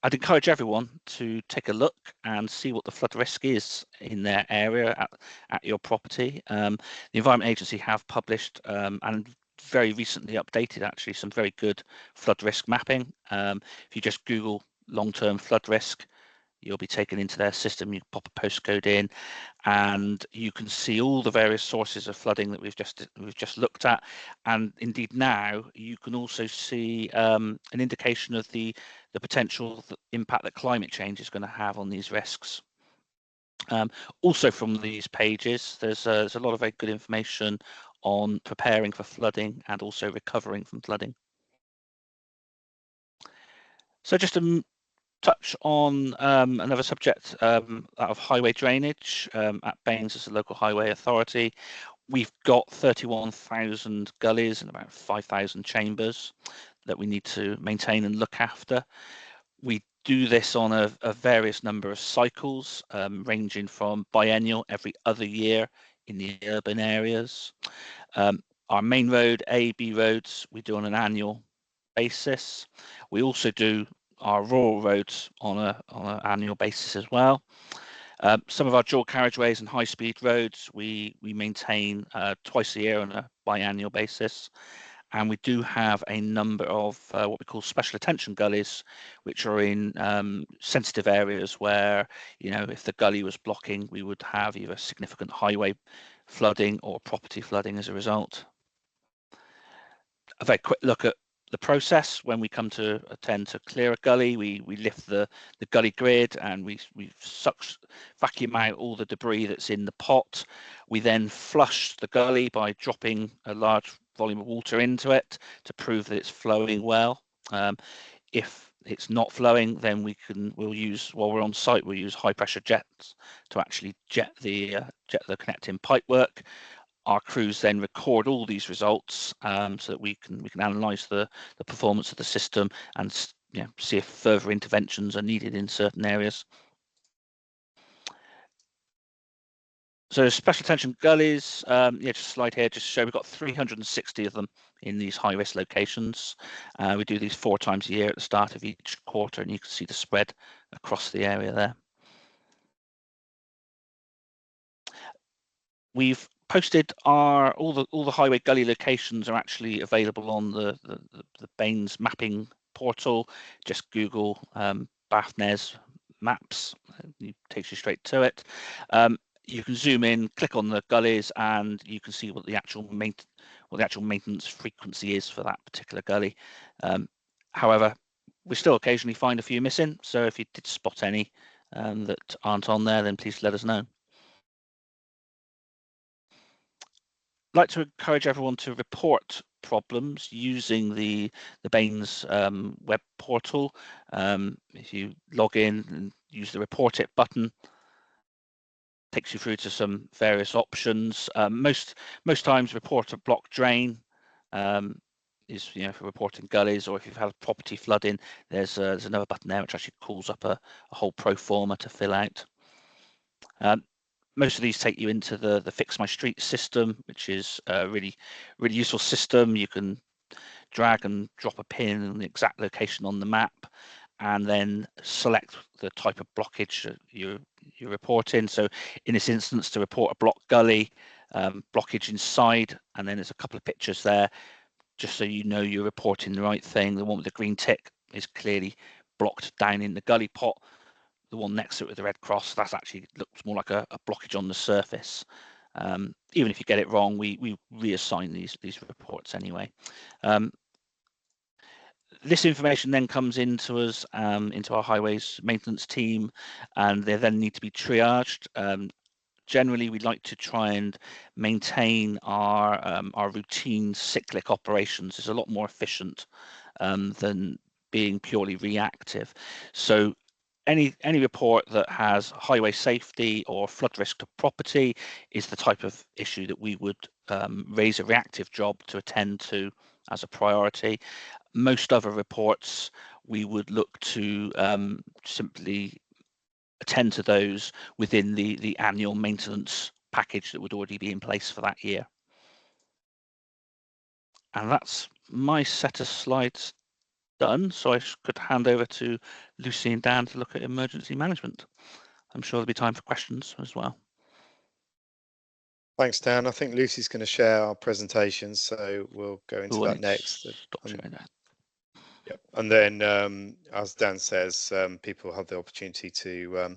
I'd encourage everyone to take a look and see what the flood risk is in their area at your property. The Environment Agency have published and very recently updated actually some very good flood risk mapping. If you just Google long-term flood risk, you'll be taken into their system. You pop a postcode in and you can see all the various sources of flooding that we've just looked at, and indeed now you can also see an indication of the potential impact that climate change is going to have on these risks. Also from these pages, there's a lot of very good information on preparing for flooding and also recovering from flooding. So just to touch on another subject, that of highway drainage. At Baines as a local highway authority, We've got 31,000 gullies and about 5,000 chambers that we need to maintain and look after. We do this on a various number of cycles, ranging from biennial every other year in the urban areas. Our main road, A, B roads, we do on an annual basis. We also do our rural roads on an annual basis as well. Some of our dual carriageways and high-speed roads we maintain twice a year on a biannual basis, and we do have a number of what we call special attention gullies, which are in sensitive areas where, you know, if the gully was blocking, we would have either significant highway flooding or property flooding as a result. A very quick look at the process. When we come to attend to clear a gully, we lift the gully grid and we vacuum out all the debris that's in the pot. We then flush the gully by dropping a large volume of water into it to prove that it's flowing well. If it's not flowing, then we'll use, while we're on site, we'll use high pressure jets to actually jet the connecting pipework. Our crews then record all these results so that we can analyse the performance of the system and, you know, see if further interventions are needed in certain areas. So special attention gullies, yeah, just a slide here, just to show we've got 360 of them in these high risk locations. We do these 4 times a year at the start of each quarter, and you can see the spread across the area there. We've posted all the highway gully locations are actually available on the Baines mapping portal. Just Google BathNes maps, it takes you straight to it. You can zoom in, click on the gullies, and you can see what the actual maintenance frequency is for that particular gully. However, we still occasionally find a few missing, so if you did spot any that aren't on there, then please let us know. I'd like to encourage everyone to report problems using the Baines web portal. If you log in and use the report it button, takes you through to some various options. Most times report a block drain is, you know, for reporting gullies, or if you've had a property flooding, there's another button there which actually calls up a whole pro forma to fill out. Most of these take you into the Fix My Street system, which is a really useful system. You can drag and drop a pin in the exact location on the map, and then select the type of blockage that you're reporting. So in this instance, to report a block gully, blockage inside, and then there's a couple of pictures there, just so you know you're reporting the right thing. The one with the green tick is clearly blocked down in the gully pot. The one next to it with the red cross, that's actually looks more like a blockage on the surface. Even if you get it wrong, we reassign these reports anyway. This information then comes into us, into our highways maintenance team, and they then need to be triaged. Generally, we'd like to try and maintain our routine cyclic operations. It's a lot more efficient than being purely reactive. So any report that has highway safety or flood risk to property is the type of issue that we would raise a reactive job to attend to as a priority. Most other reports, we would look to simply attend to those within the annual maintenance package that would already be in place for that year. And that's my set of slides done, so I could hand over to Lucy and Dan to look at emergency management. I'm sure there'll be time for questions as well. Thanks, Dan. I think Lucy's going to share our presentation, so we'll go into that next. Yep. And then, as Dan says, people have the opportunity to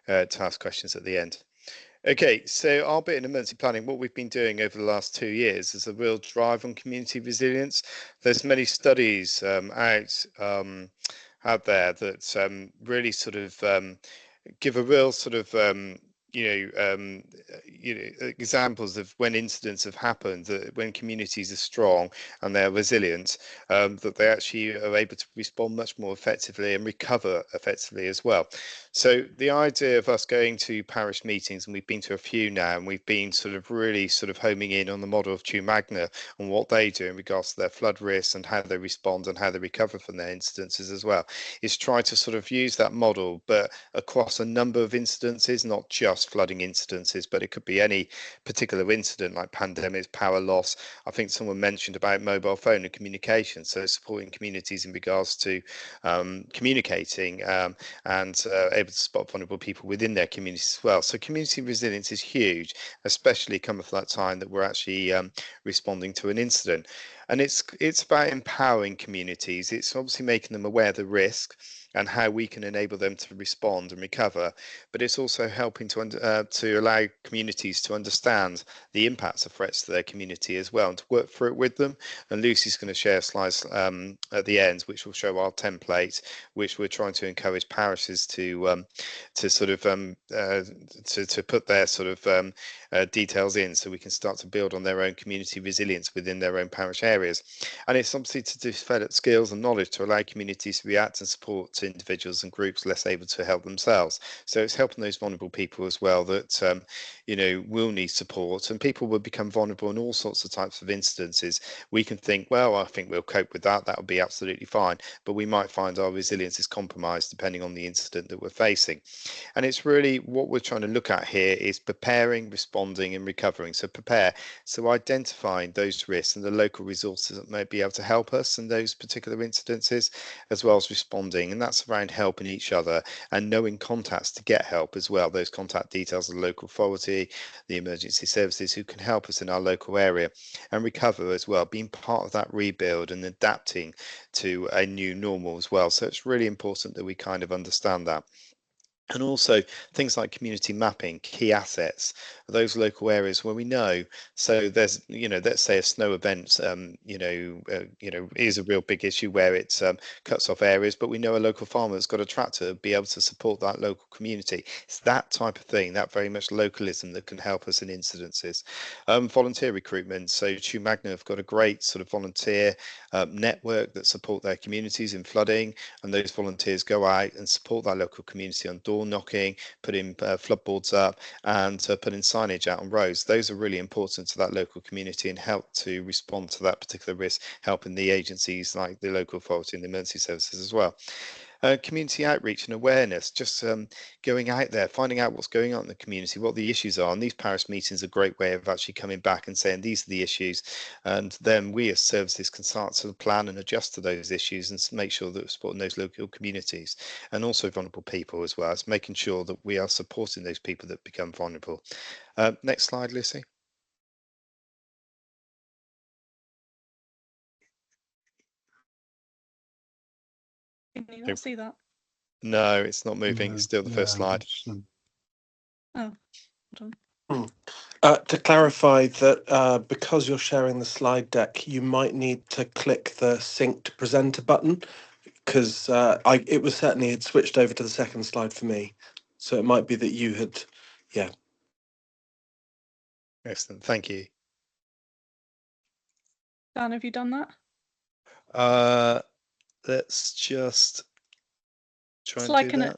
ask questions at the end. Okay, so our bit in emergency planning, what we've been doing over the last 2 years is a real drive on community resilience. There's many studies out there that really sort of give a real sort of examples of when incidents have happened, that when communities are strong and they're resilient, that they actually are able to respond much more effectively and recover effectively as well. So the idea of us going to parish meetings, and we've been to a few now, and we've been sort of really sort of homing in on the model of Chew Magna and what they do in regards to their flood risks and how they respond and how they recover from their incidences as well, is try to sort of use that model, but across a number of incidences, not just flooding incidences, but it could be any particular incident like pandemics, power loss. I think someone mentioned about mobile phone and communication, so supporting communities in regards to communicating and able to spot vulnerable people within their communities as well. So community resilience is huge, especially coming from that time that we're actually responding to an incident. And it's about empowering communities. It's obviously making them aware of the risk and how we can enable them to respond and recover. But it's also helping to allow communities to understand the impacts of threats to their community as well, and to work through it with them. And Lucy's going to share slides at the end, which will show our template, which we're trying to encourage parishes to sort of to put their sort of details in, so we can start to build on their own community resilience within their own parish areas. And it's obviously to develop skills and knowledge to allow communities to react and support individuals and groups less able to help themselves. So it's helping those vulnerable people as well that you know, will need support, and people will become vulnerable in all sorts of types of incidences. We can think, well, I think we'll cope with that, that will be absolutely fine, but we might find our resilience is compromised depending on the incident that we're facing. And it's really what we're trying to look at here is preparing, responding and recovering. So prepare, so identifying those risks and the local resources that may be able to help us in those particular incidences, as well as responding. And that's around helping each other and knowing contacts to get help as well. Those contact details of the local authority, the emergency services who can help us in our local area, and recover as well, being part of that rebuild and adapting to a new normal as well. So it's really important that we kind of understand that. And also things like community mapping, key assets, those local areas where we know. So there's, you know, let's say a snow event, is a real big issue where it cuts off areas, but we know a local farmer that's got a tractor be able to support that local community. It's that type of thing, that very much localism that can help us in incidences. Volunteer recruitment. So Chew Magna have got a great sort of volunteer network that support their communities in flooding, and those volunteers go out and support that local community on door knocking, putting floodboards up, and putting signage out on roads. Those are really important to that local community and help to respond to that particular risk, helping the agencies like the local authority and the emergency services as well. Community outreach and awareness, just going out there, finding out what's going on in the community, what the issues are. And these parish meetings are a great way of actually coming back and saying these are the issues, and then we as services can start to plan and adjust to those issues and make sure that we're supporting those local communities and also vulnerable people as well as making sure that we are supporting those people that become vulnerable. Next slide, Lucy. Can you not see that? No, it's not moving. No, It's still the first slide. Oh, hold on. To clarify that because you're sharing the slide deck, you might need to click the sync to presenter button, because it was certainly had switched over to the second slide for me. So it might be that you had, yeah. Excellent, thank you. Dan, have you done that? Let's just try it's and like do that.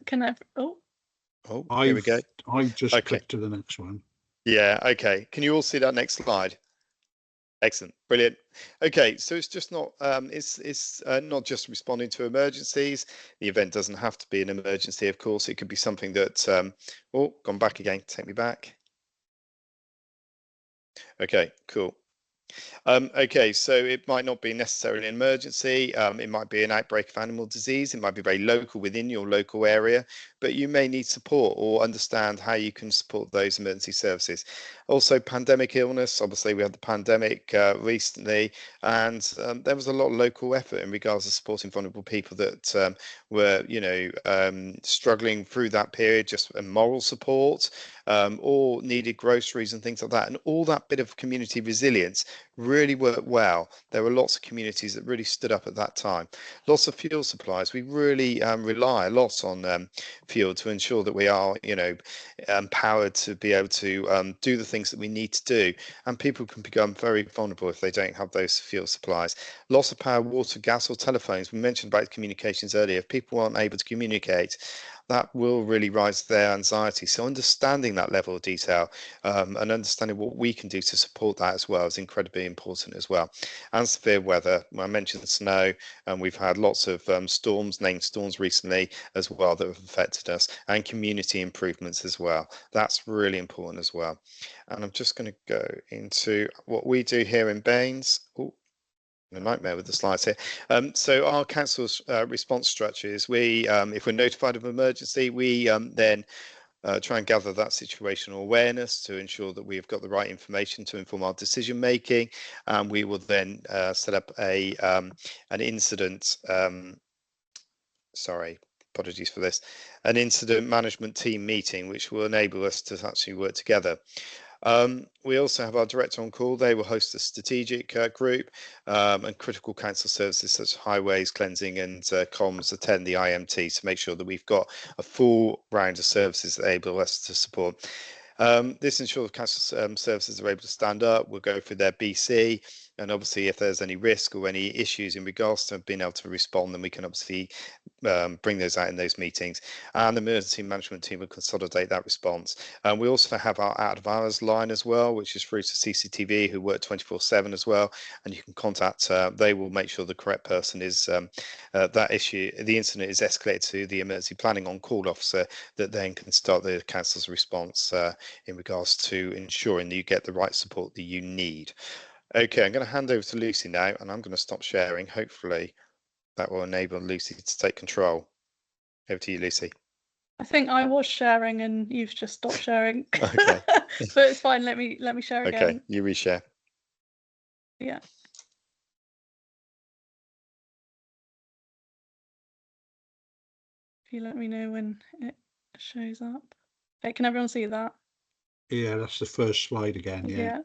Here we go. I've just clicked to the next one. Yeah, okay. Can you all see that next slide? Excellent, brilliant. Okay, so it's just not it's not just responding to emergencies. The event doesn't have to be an emergency, of course. It could be something that gone back again, take me back. Okay, cool. Okay, so it might not be necessarily an emergency. It might be an outbreak of animal disease. It might be very local within your local area, but you may need support or understand how you can support those emergency services. Also, pandemic illness. Obviously, we had the pandemic recently, and there was a lot of local effort in regards to supporting vulnerable people that were, struggling through that period, just moral support, or needed groceries and things like that. And all that bit of community resilience really worked well. There were lots of communities that really stood up at that time. Lots of fuel supplies. We really rely a lot on fuel to ensure that we are, empowered to be able to do the things that we need to do. And people can become very vulnerable if they don't have those fuel supplies. Loss of power, water, gas or telephones. We mentioned about communications earlier. If people aren't able to communicate, that will really rise their anxiety. So understanding that level of detail and understanding what we can do to support that as well is incredibly important as well. And severe weather, I mentioned snow, and we've had lots of storms, named storms recently as well that have affected us, and community improvements as well. That's really important as well. And I'm just going to go into what we do here in Baines. Ooh, a nightmare with the slides here. So our council's response structure is if we're notified of emergency, we then try and gather that situational awareness to ensure that we've got the right information to inform our decision making, and we will then set up an incident. Sorry, apologies for this. An incident management team meeting, which will enable us to actually work together. We also have our director on call. They will host a strategic group, and critical council services such as highways, cleansing and comms attend the IMT to make sure that we've got a full round of services that enable us to support. This ensures council services are able to stand up. We'll go through their BC, and obviously if there's any risk or any issues in regards to being able to respond, then we can obviously bring those out in those meetings, and the emergency management team will consolidate that response. We also have our out of hours line as well, which is through to CCTV, who work 24/7 as well, and you can contact, they will make sure the correct person is that issue, the incident is escalated to the emergency planning on call officer, that then can start the council's response in regards to ensuring that you get the right support that you need. Okay, I'm going to hand over to Lucy now, and I'm going to stop sharing. Hopefully that will enable Lucy to take control. Over to you, Lucy. I think I was sharing and you've just stopped sharing. Okay. But it's fine. Let me share again. Okay, you reshare. Yeah. If you let me know when it shows up. Okay, can everyone see that? Yeah, that's the first slide again. Yeah.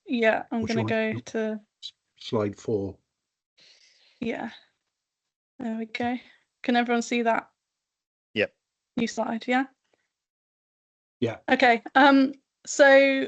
Yeah. I'm going to go to slide 4. Yeah. There we go. Can everyone see that? Yep. New slide, yeah? Yeah. Okay. So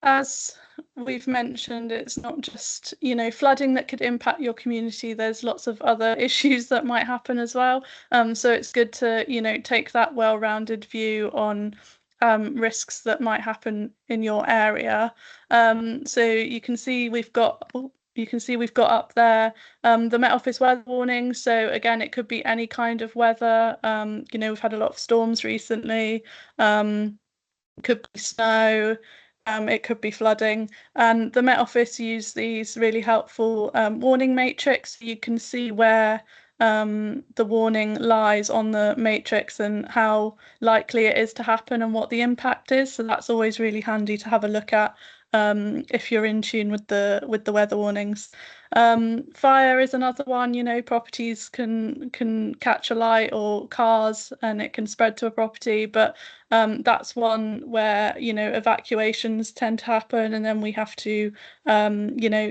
as we've mentioned, it's not just, flooding that could impact your community. There's lots of other issues that might happen as well. So it's good to, take that well-rounded view on risks that might happen in your area. So you can see we've got up there the Met Office weather warning. So again, it could be any kind of weather. We've had a lot of storms recently. Could be snow. It could be flooding, and the Met Office use these really helpful warning matrix. You can see where the warning lies on the matrix and how likely it is to happen and what the impact is. So that's always really handy to have a look at if you're in tune with the weather warnings. Fire is another one. Properties can catch alight, or cars, and it can spread to a property, but that's one where evacuations tend to happen, and then we have to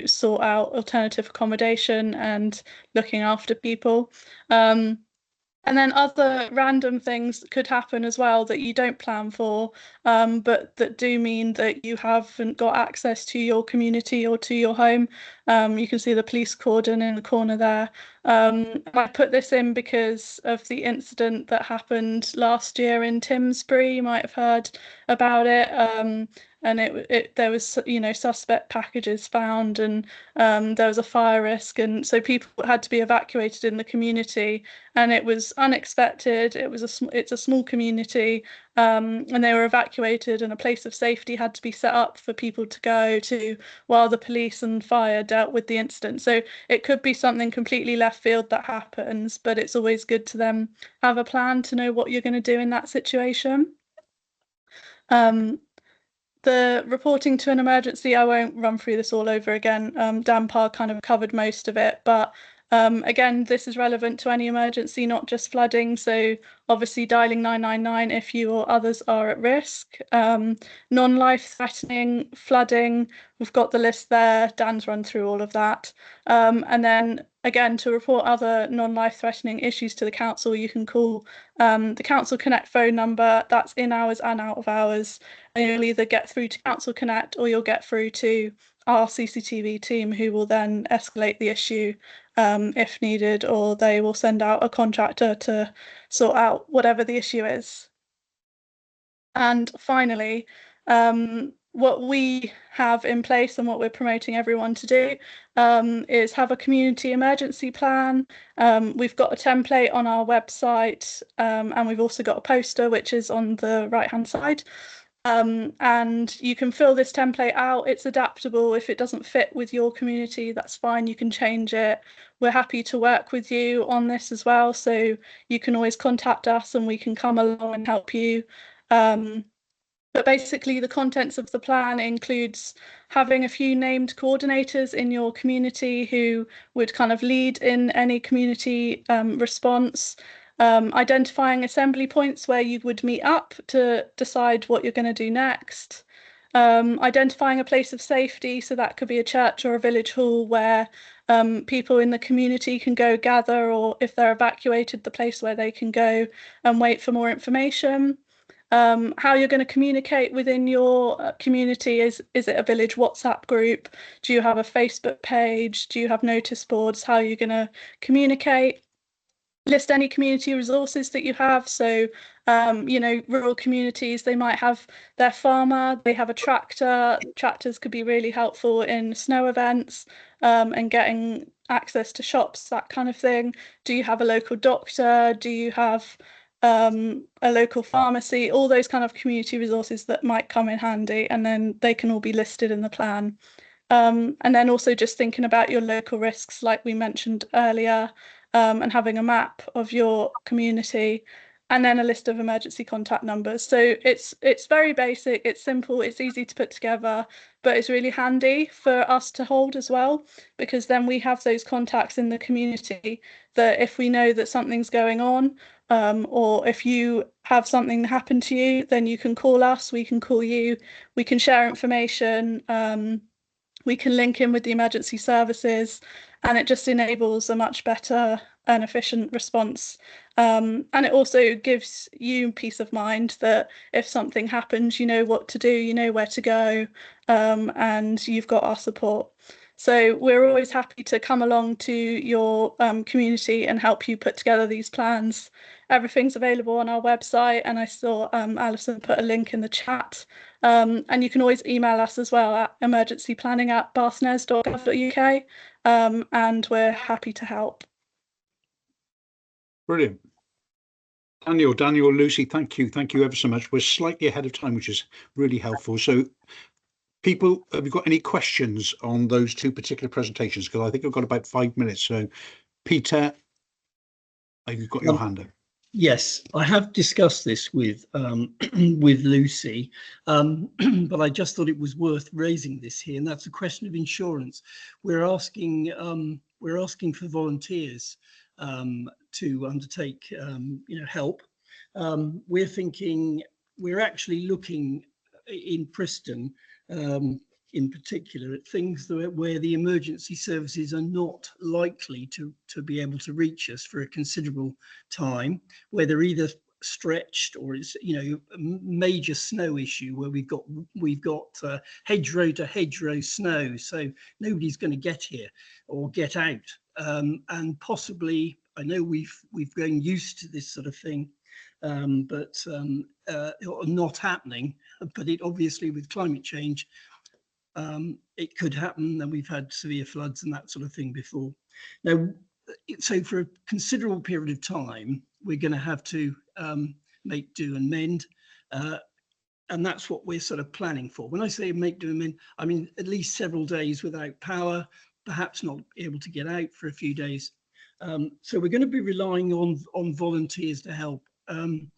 sort out alternative accommodation and looking after people. And then other random things could happen as well that you don't plan for, but that do mean that you haven't got access to your community or to your home. You can see the police cordon in the corner there. I put this in because of the incident that happened last year in Timsbury. You might have heard about it. And there was suspect packages found, and there was a fire risk, and so people had to be evacuated in the community, and it was unexpected. It's a small community, and they were evacuated, and a place of safety had to be set up for people to go to while the police and fire dealt with the incident. So it could be something completely left field that happens, but it's always good to then have a plan to know what you're going to do in that situation. The reporting to an emergency, I won't run through this all over again. Dan Parr kind of covered most of it, but again, this is relevant to any emergency, not just flooding. So obviously dialing 999 if you or others are at risk. Non-life-threatening flooding, we've got the list there. Dan's run through all of that. And then again, to report other non-life-threatening issues to the council, you can call the Council Connect phone number. That's in hours and out of hours. And you'll either get through to Council Connect or you'll get through to our CCTV team, who will then escalate the issue if needed, or they will send out a contractor to sort out whatever the issue is. And finally, what we have in place and what we're promoting everyone to do is have a community emergency plan. We've got a template on our website, and we've also got a poster which is on the right-hand side. And you can fill this template out. It's adaptable. If it doesn't fit with your community, that's fine. You can change it. We're happy to work with you on this as well. So you can always contact us and we can come along and help you. But basically, the contents of the plan includes having a few named coordinators in your community who would kind of lead in any community response, identifying assembly points where you would meet up to decide what you're going to do next, identifying a place of safety, so that could be a church or a village hall where people in the community can go gather, or if they're evacuated, the place where they can go and wait for more information. How you're going to communicate within your community. Is it a village WhatsApp group? Do you have a Facebook page? Do you have notice boards? How are you going to communicate? List any community resources that you have. So, you know, rural communities, they might have their farmer, they have a tractor. Tractors could be really helpful in snow events and getting access to shops, that kind of thing. Do you have a local doctor? Do you have a local pharmacy? All those kind of community resources that might come in handy, and then they can all be listed in the plan. And then also just thinking about your local risks, like we mentioned earlier, and having a map of your community, and then a list of emergency contact numbers. So it's very basic, it's simple, it's easy to put together, but it's really handy for us to hold as well, because then we have those contacts in the community that if we know that something's going on, or if you have something happen to you, then you can call us, we can call you, we can share information, we can link in with the emergency services, and it just enables a much better and efficient response. And it also gives you peace of mind that if something happens, you know what to do, you know where to go, and you've got our support. So we're always happy to come along to your community and help you put together these plans. Everything's available on our website, and I saw Alison put a link in the chat. And you can always email us as well at emergencyplanning@barsnes.gov.uk, and we're happy to help. Brilliant. Daniel, Lucy, thank you ever so much. We're slightly ahead of time, which is really helpful. So people, have you got any questions on those two particular presentations? Because I think I've got about 5 minutes. So Peter, have you got your hand up? Yes, I have discussed this with with Lucy, but I just thought it was worth raising this here, and that's a question of insurance. We're asking for volunteers to undertake help. We're actually looking in Preston in particular at things where the emergency services are not likely to be able to reach us for a considerable time, where they're either stretched or it's a major snow issue where we've got hedgerow to hedgerow snow, so nobody's going to get here or get out, and possibly, I know we've grown used to this sort of thing, but not happening, but it obviously with climate change it could happen, and we've had severe floods and that sort of thing before. Now, so for a considerable period of time, we're going to have to make do and mend, and that's what we're sort of planning for. When I say make do and mend, I mean at least several days without power, perhaps not able to get out for a few days. So we're going to be relying on volunteers to help, and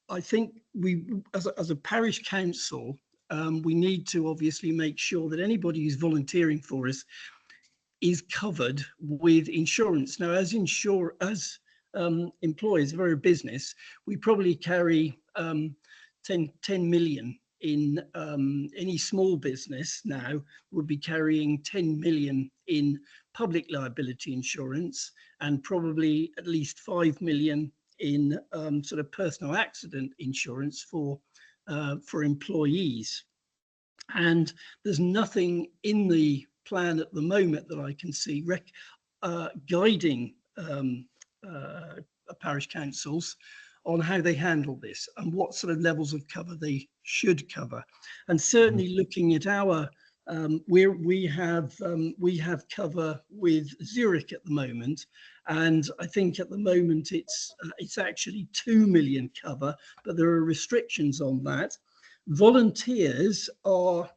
I think we, as a parish council, we need to obviously make sure that anybody who's volunteering for us is covered with insurance. Now, as employers of our business, we probably carry 10 million in any small business now would be carrying 10 million in public liability insurance, and probably at least 5 million in sort of personal accident insurance for employees. And there's nothing in the plan at the moment that I can see guiding parish councils on how they handle this and what sort of levels of cover they should cover. And certainly looking at our we have cover with Zurich at the moment, and I think at the moment it's actually 2 million cover, but there are restrictions on that. Volunteers would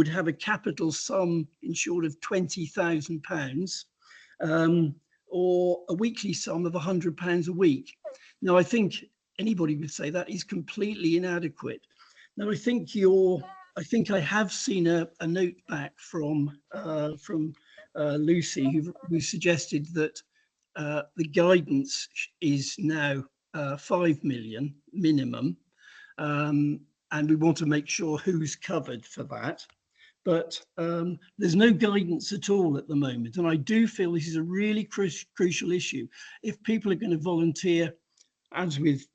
have a capital sum insured of £20,000, or a weekly sum of £100 a week. Now, I think anybody would say that is completely inadequate. Now, I think I have seen a note back from Lucy, who suggested that the guidance is now 5 million minimum, and we want to make sure who's covered for that. But there's no guidance at all at the moment, and I do feel this is a really crucial issue. If people are going to volunteer, as with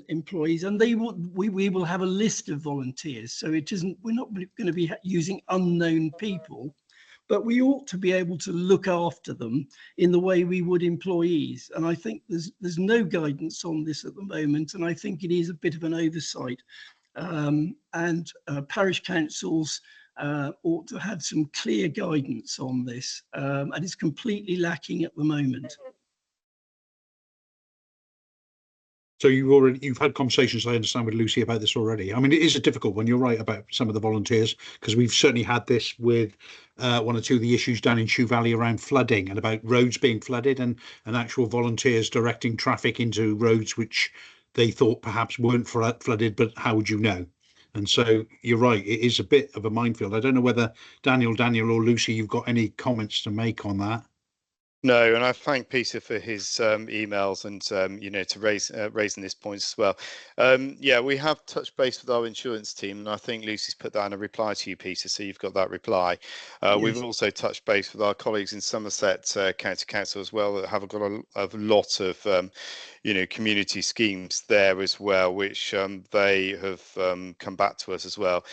employees, and we will have a list of volunteers, so we're not going to be using unknown people, but we ought to be able to look after them in the way we would employees. And I think there's no guidance on this at the moment, and I think it is a bit of an oversight. And parish councils ought to have some clear guidance on this, and it's completely lacking at the moment. So you've had conversations, I understand, with Lucy about this already. I mean, it is a difficult one. You're right about some of the volunteers, because we've certainly had this with one or two of the issues down in Shoe Valley around flooding and about roads being flooded and actual volunteers directing traffic into roads which they thought perhaps weren't flooded, but how would you know? And so you're right, it is a bit of a minefield. I don't know whether Daniel or Lucy, you've got any comments to make on that. No, and I thank Peter for his emails and to raising this point as well. Yeah, we have touched base with our insurance team, and I think Lucy's put that in a reply to you, Peter. So you've got that reply. Yes. We've also touched base with our colleagues in Somerset County Council as well, that have got a lot of community schemes there as well, which they have come back to us as well.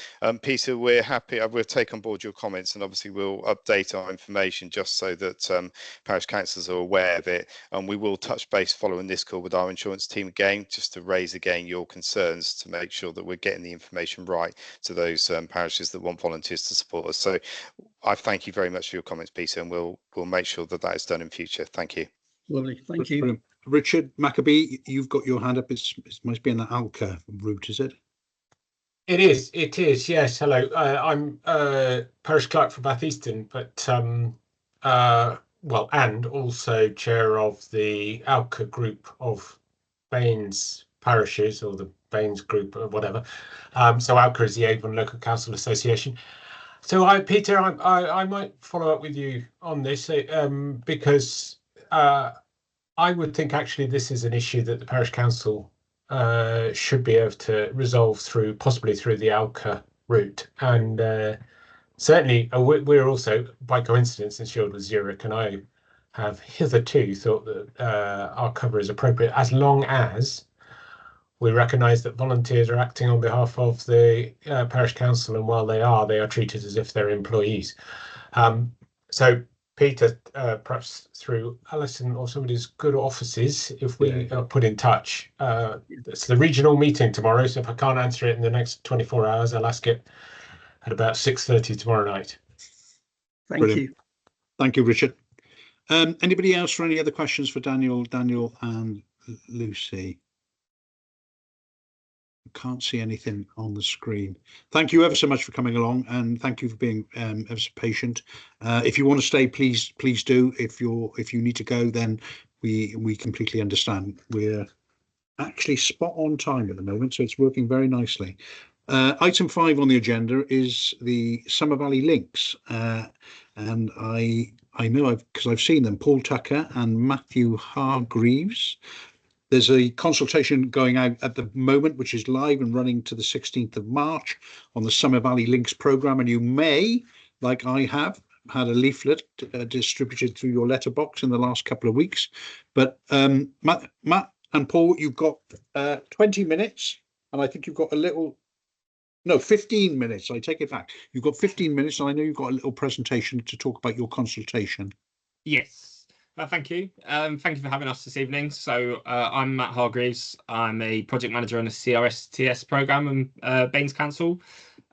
Peter, we're happy. We'll take on board your comments, and obviously we'll update our information just so that parish councillors are aware of it, and we will touch base following this call with our insurance team again, just to raise again your concerns, to make sure that we're getting the information right to those parishes that want volunteers to support us. So I thank you very much for your comments, Peter, and we'll make sure that is done in future. Thank you. Lovely, thank you. Brilliant. Richard Maccabee, you've got your hand up. It must be in the Alca route, is it? It is, yes. Hello, I'm parish clerk for Bath Eastern, but and also chair of the Alca group of Baines parishes, or the Baines group, or whatever. So Alca is the Avon Local Council Association. So Peter, I might follow up with you on this, because I would think actually this is an issue that the parish council should be able to resolve possibly through the Alca route. And certainly we're also, by coincidence, insured with Zurich, and I have hitherto thought that our cover is appropriate as long as we recognise that volunteers are acting on behalf of the parish council, and while they are treated as if they're employees. So Peter, perhaps through Alison or somebody's good offices, if we are put in touch. It's the regional meeting tomorrow, so if I can't answer it in the next 24 hours, I'll ask it at about 6:30 tomorrow night. Thank you. Thank you, Richard. Anybody else for any other questions for Daniel and Lucy? Can't see anything on the screen. Thank you ever so much for coming along, and thank you for being ever so patient. If you want to stay, please do. If you need to go, then we completely understand. We're actually spot on time at the moment, so it's working very nicely. Item 5 on the agenda is the Summer Valley links, and I know because I've seen them, Paul Tucker and Matthew Hargreaves. There's a consultation going out at the moment, which is live and running to the 16th of March on the Summer Valley Links programme. And you may, like I have, had a leaflet distributed through your letterbox in the last couple of weeks. But Matt and Paul, you've got 20 minutes, and I think you've got a little No, 15 minutes. I take it back. You've got 15 minutes, and I know you've got a little presentation to talk about your consultation. Yes. Thank you. Thank you for having us this evening. So I'm Matt Hargreaves. I'm a project manager on the CRSTS programme in Baines Council.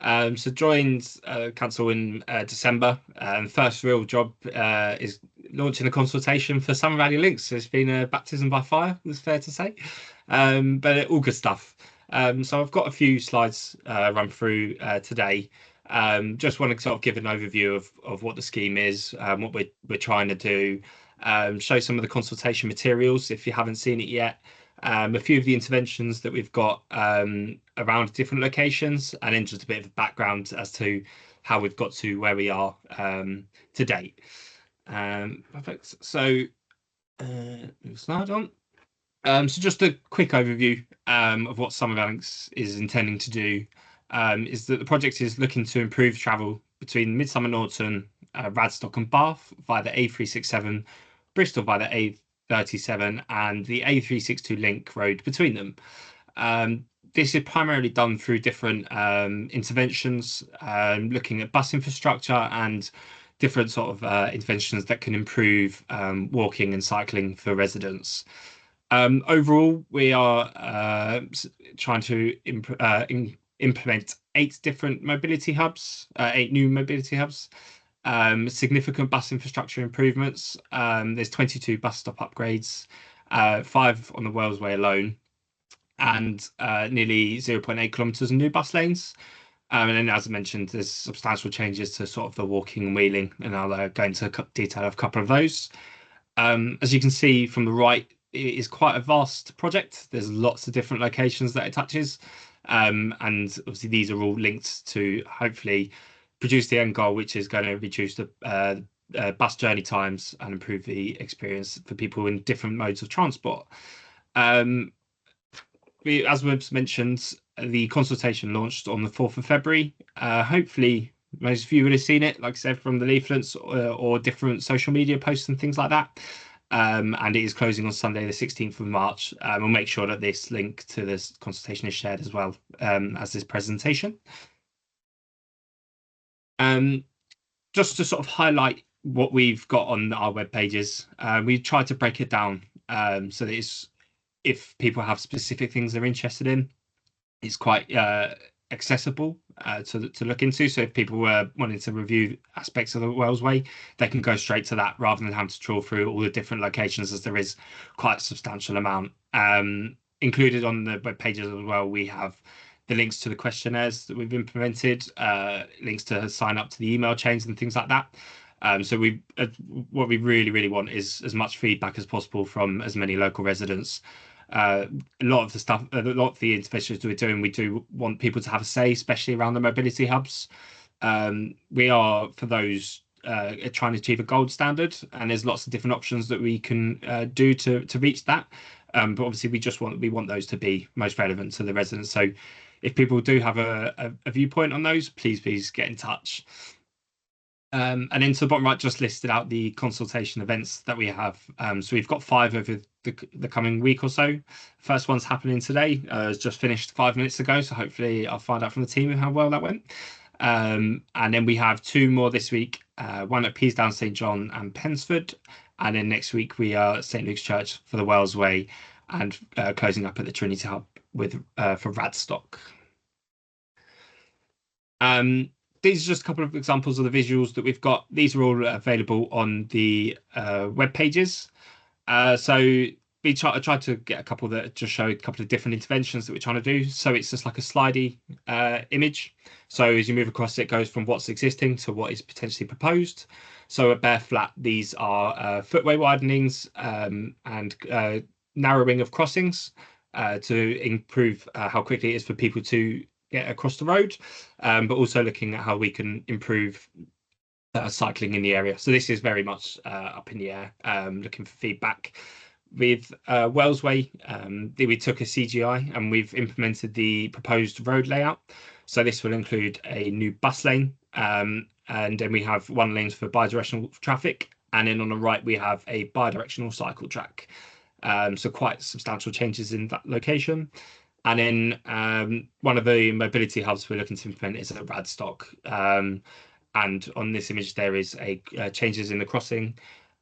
So joined council in December. First real job is launching a consultation for Summer Valley Links. It's been a baptism by fire, it's fair to say, but all good stuff. So I've got a few slides run through today. Just want to sort of give an overview of what the scheme is, what we're trying to do, show some of the consultation materials if you haven't seen it yet, a few of the interventions that we've got around different locations, and then just a bit of a background as to how we've got to where we are to date. Perfect. So slide on. So just a quick overview of what Summer Valley Links is intending to do. Is that the project is looking to improve travel between Midsummer Norton, Radstock and Bath via the A367, Bristol via the A37 and the A362 link road between them. This is primarily done through different interventions, looking at bus infrastructure and different sort of interventions that can improve walking and cycling for residents. Overall, we are trying to implement 8 different mobility hubs, 8 new mobility hubs, significant bus infrastructure improvements. There's 22 bus stop upgrades, 5 on the Wellsway alone, and nearly 0.8 kilometres of new bus lanes. And then, as I mentioned, there's substantial changes to sort of the walking and wheeling, and I'll go into detail of a couple of those. As you can see from the right, it is quite a vast project. There's lots of different locations that it touches. And obviously these are all linked to hopefully produce the end goal, which is going to reduce the bus journey times and improve the experience for people in different modes of transport. As was mentioned, the consultation launched on the 4th of February. Hopefully most of you would have seen it, like I said, from the leaflets or different social media posts and things like that. And it is closing on Sunday, the 16th of March. We'll make sure that this link to this consultation is shared as well as this presentation. Just to sort of highlight what we've got on our web pages, we tried to break it down so that if people have specific things they're interested in, it's quite accessible to look into. So if people were wanting to review aspects of the Wellsway, they can go straight to that rather than having to trawl through all the different locations, as there is quite a substantial amount. Included on the web pages as well, we have the links to the questionnaires that we've implemented, links to sign up to the email chains and things like that. So what we really want is as much feedback as possible from as many local residents. A lot of the interventions we're doing, we do want people to have a say, especially around the mobility hubs. We are, for those, trying to achieve a gold standard, and there's lots of different options that we can do to reach that. But obviously we want those to be most relevant to the residents. So if people do have a viewpoint on those, please get in touch. And then to the bottom right, just listed out the consultation events that we have. So we've got 5 over the coming week or so. First one's happening today. It's just finished 5 minutes ago, so hopefully I'll find out from the team how well that went. And then we have 2 more this week, one at Peasdown, St John and Pensford. And then next week we are at St Luke's Church for the Wellsway, and closing up at the Trinity Hub for Radstock. These are just a couple of examples of the visuals that we've got. These are all available on the web pages. So we tried to get a couple that just show a couple of different interventions that we're trying to do. So it's just like a slidey image. So as you move across, it goes from what's existing to what is potentially proposed. So at Bear Flat, these are footway widenings and narrowing of crossings to improve how quickly it is for people to get across the road, but also looking at how we can improve cycling in the area. So this is very much up in the air, looking for feedback. With Wellsway, we took a CGI and we've implemented the proposed road layout. So this will include a new bus lane, and then we have 1 lane for bidirectional traffic, and then on the right we have a bidirectional cycle track. So quite substantial changes in that location. And then one of the mobility hubs we're looking to implement is at Radstock. And on this image, there is changes in the crossing,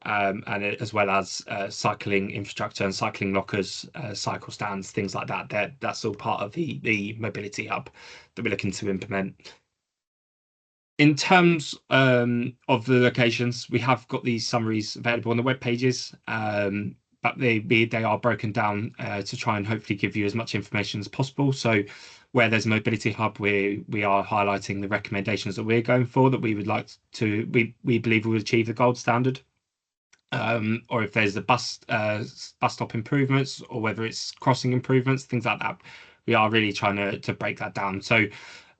and as well as cycling infrastructure and cycling lockers, cycle stands, things like that. That's all part of the mobility hub that we're looking to implement. In terms of the locations, we have got these summaries available on the web pages, but they are broken down to try and hopefully give you as much information as possible. So where there's a mobility hub, we are highlighting the recommendations that we're going for, that we would like to, we believe will achieve the gold standard. Or if there's the bus stop improvements, or whether it's crossing improvements, things like that. We are really trying to break that down. So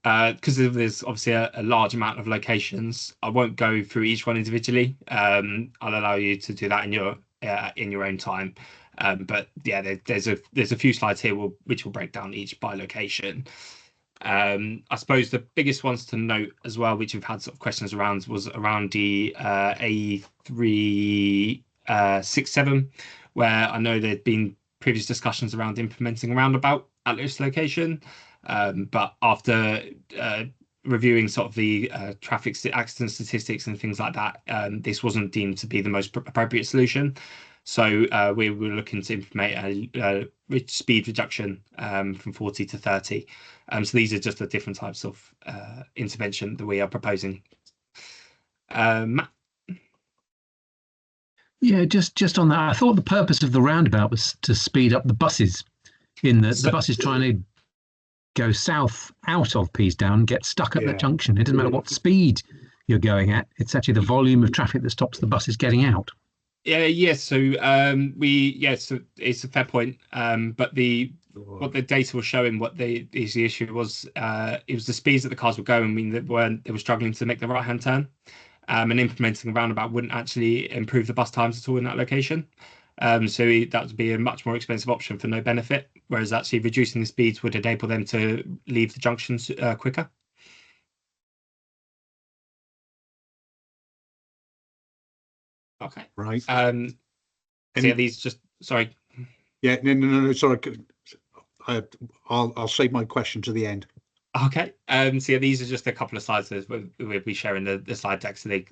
because there's obviously a large amount of locations, I won't go through each one individually. I'll allow you to do that in your own time. But yeah, there's a few slides here which will break down each by location. I suppose the biggest ones to note as well, which we've had sort of questions around, was around the A367, where I know there'd been previous discussions around implementing a roundabout at this location. But after reviewing sort of the traffic accident statistics and things like that, this wasn't deemed to be the most appropriate solution. So we were looking to implement a speed reduction from 40 to 30. So these are just the different types of intervention that we are proposing. Matt? Yeah, just on that, I thought the purpose of the roundabout was to speed up the buses, in that the buses trying to go south out of Peasdown get stuck at that junction. It doesn't matter what speed you're going at, it's actually the volume of traffic that stops the buses getting out. Yes. So so it's a fair point. But what the data was showing, what the issue was, it was the speeds that the cars were going. I mean, they were struggling to make the right hand turn, and implementing a roundabout wouldn't actually improve the bus times at all in that location. So that would be a much more expensive option for no benefit, whereas actually reducing the speeds would enable them to leave the junctions quicker. Okay. Right. So yeah, these just sorry. Yeah, no, sorry. I'll save my question to the end. Okay. So yeah, these are just a couple of slides that we'll be sharing the slide deck, so they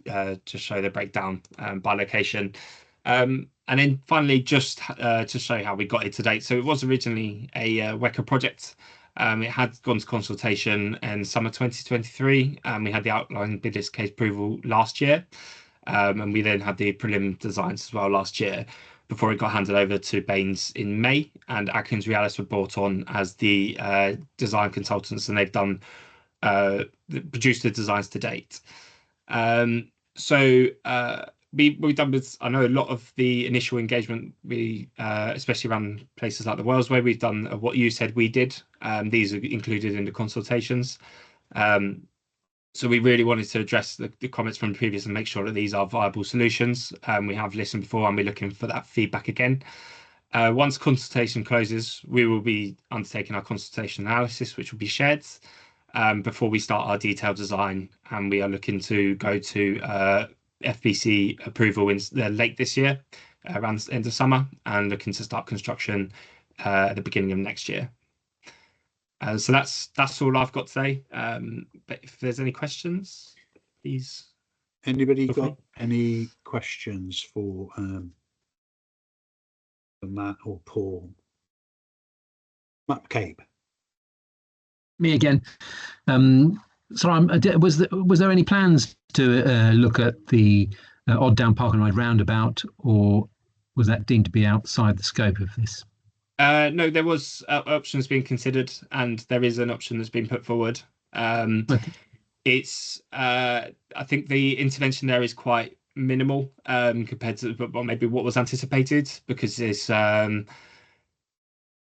just show the breakdown by location. And then finally, just to show how we got it to date. So it was originally a WECA project. It had gone to consultation in summer 2023. We had the outline business case approval last year. And we then had the prelim designs as well last year, before it got handed over to Baines in May, and Atkins Realis were brought on as the design consultants, and they've done produced the designs to date. We've done with, I know, a lot of the initial engagement, especially around places like the Wellsway, we've done what you said we did. These are included in the consultations. So we really wanted to address the comments from the previous and make sure that these are viable solutions. We have listened before, and we're looking for that feedback again. Once consultation closes, we will be undertaking our consultation analysis, which will be shared before we start our detailed design. And we are looking to go to FBC approval in late this year, around the end of summer, and looking to start construction at the beginning of next year. So that's all I've got today. But if there's any questions, please. Anybody got any questions for Matt or Paul? Matt McCabe. Me again. Sorry, was there any plans to look at the Odd Down Park and Ride roundabout, or was that deemed to be outside the scope of this? No, there was options being considered, and there is an option that's been put forward. It's I think the intervention there is quite minimal compared to maybe what was anticipated, because it's trying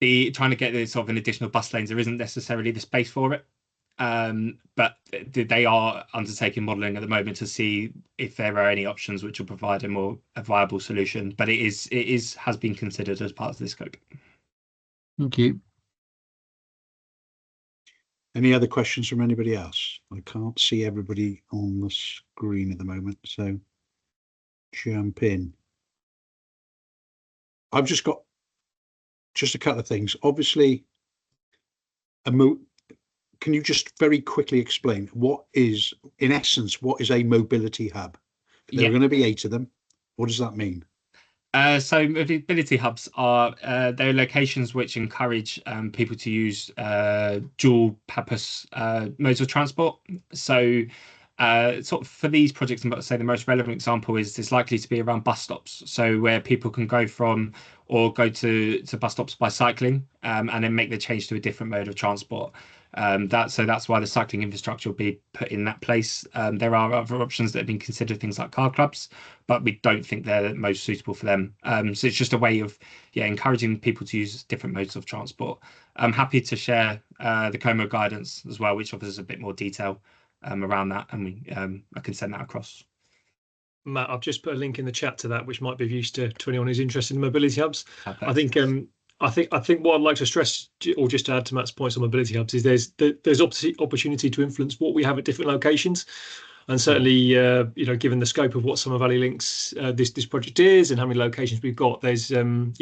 to get this sort of an additional bus lanes. There isn't necessarily the space for it, but they are undertaking modelling at the moment to see if there are any options which will provide a viable solution. But it has been considered as part of the scope. Thank you. Any other questions from anybody else? I can't see everybody on the screen at the moment, so jump in. I've just got a couple of things. Obviously, can you just very quickly explain in essence, what is a mobility hub? There are going to be 8 of them. What does that mean? So mobility hubs are they're locations which encourage people to use dual purpose modes of transport. So sort of for these projects, I'm about to say the most relevant example is likely to be around bus stops. So where people can go to bus stops by cycling and then make the change to a different mode of transport. That's why the cycling infrastructure will be put in that place. There are other options that have been considered, things like car clubs, but we don't think they're most suitable for them. So it's just a way of encouraging people to use different modes of transport. I'm happy to share the Como guidance as well, which offers a bit more detail around that, and I can send that across. Matt, I've just put a link in the chat to that, which might be of use to anyone who's interested in mobility hubs. Perfect. I think what I'd like to stress, or just to add to Matt's points on mobility hubs, is there's opportunity to influence what we have at different locations, and certainly given the scope of what Summer Valley Links this project is and how many locations we've got, there's definitely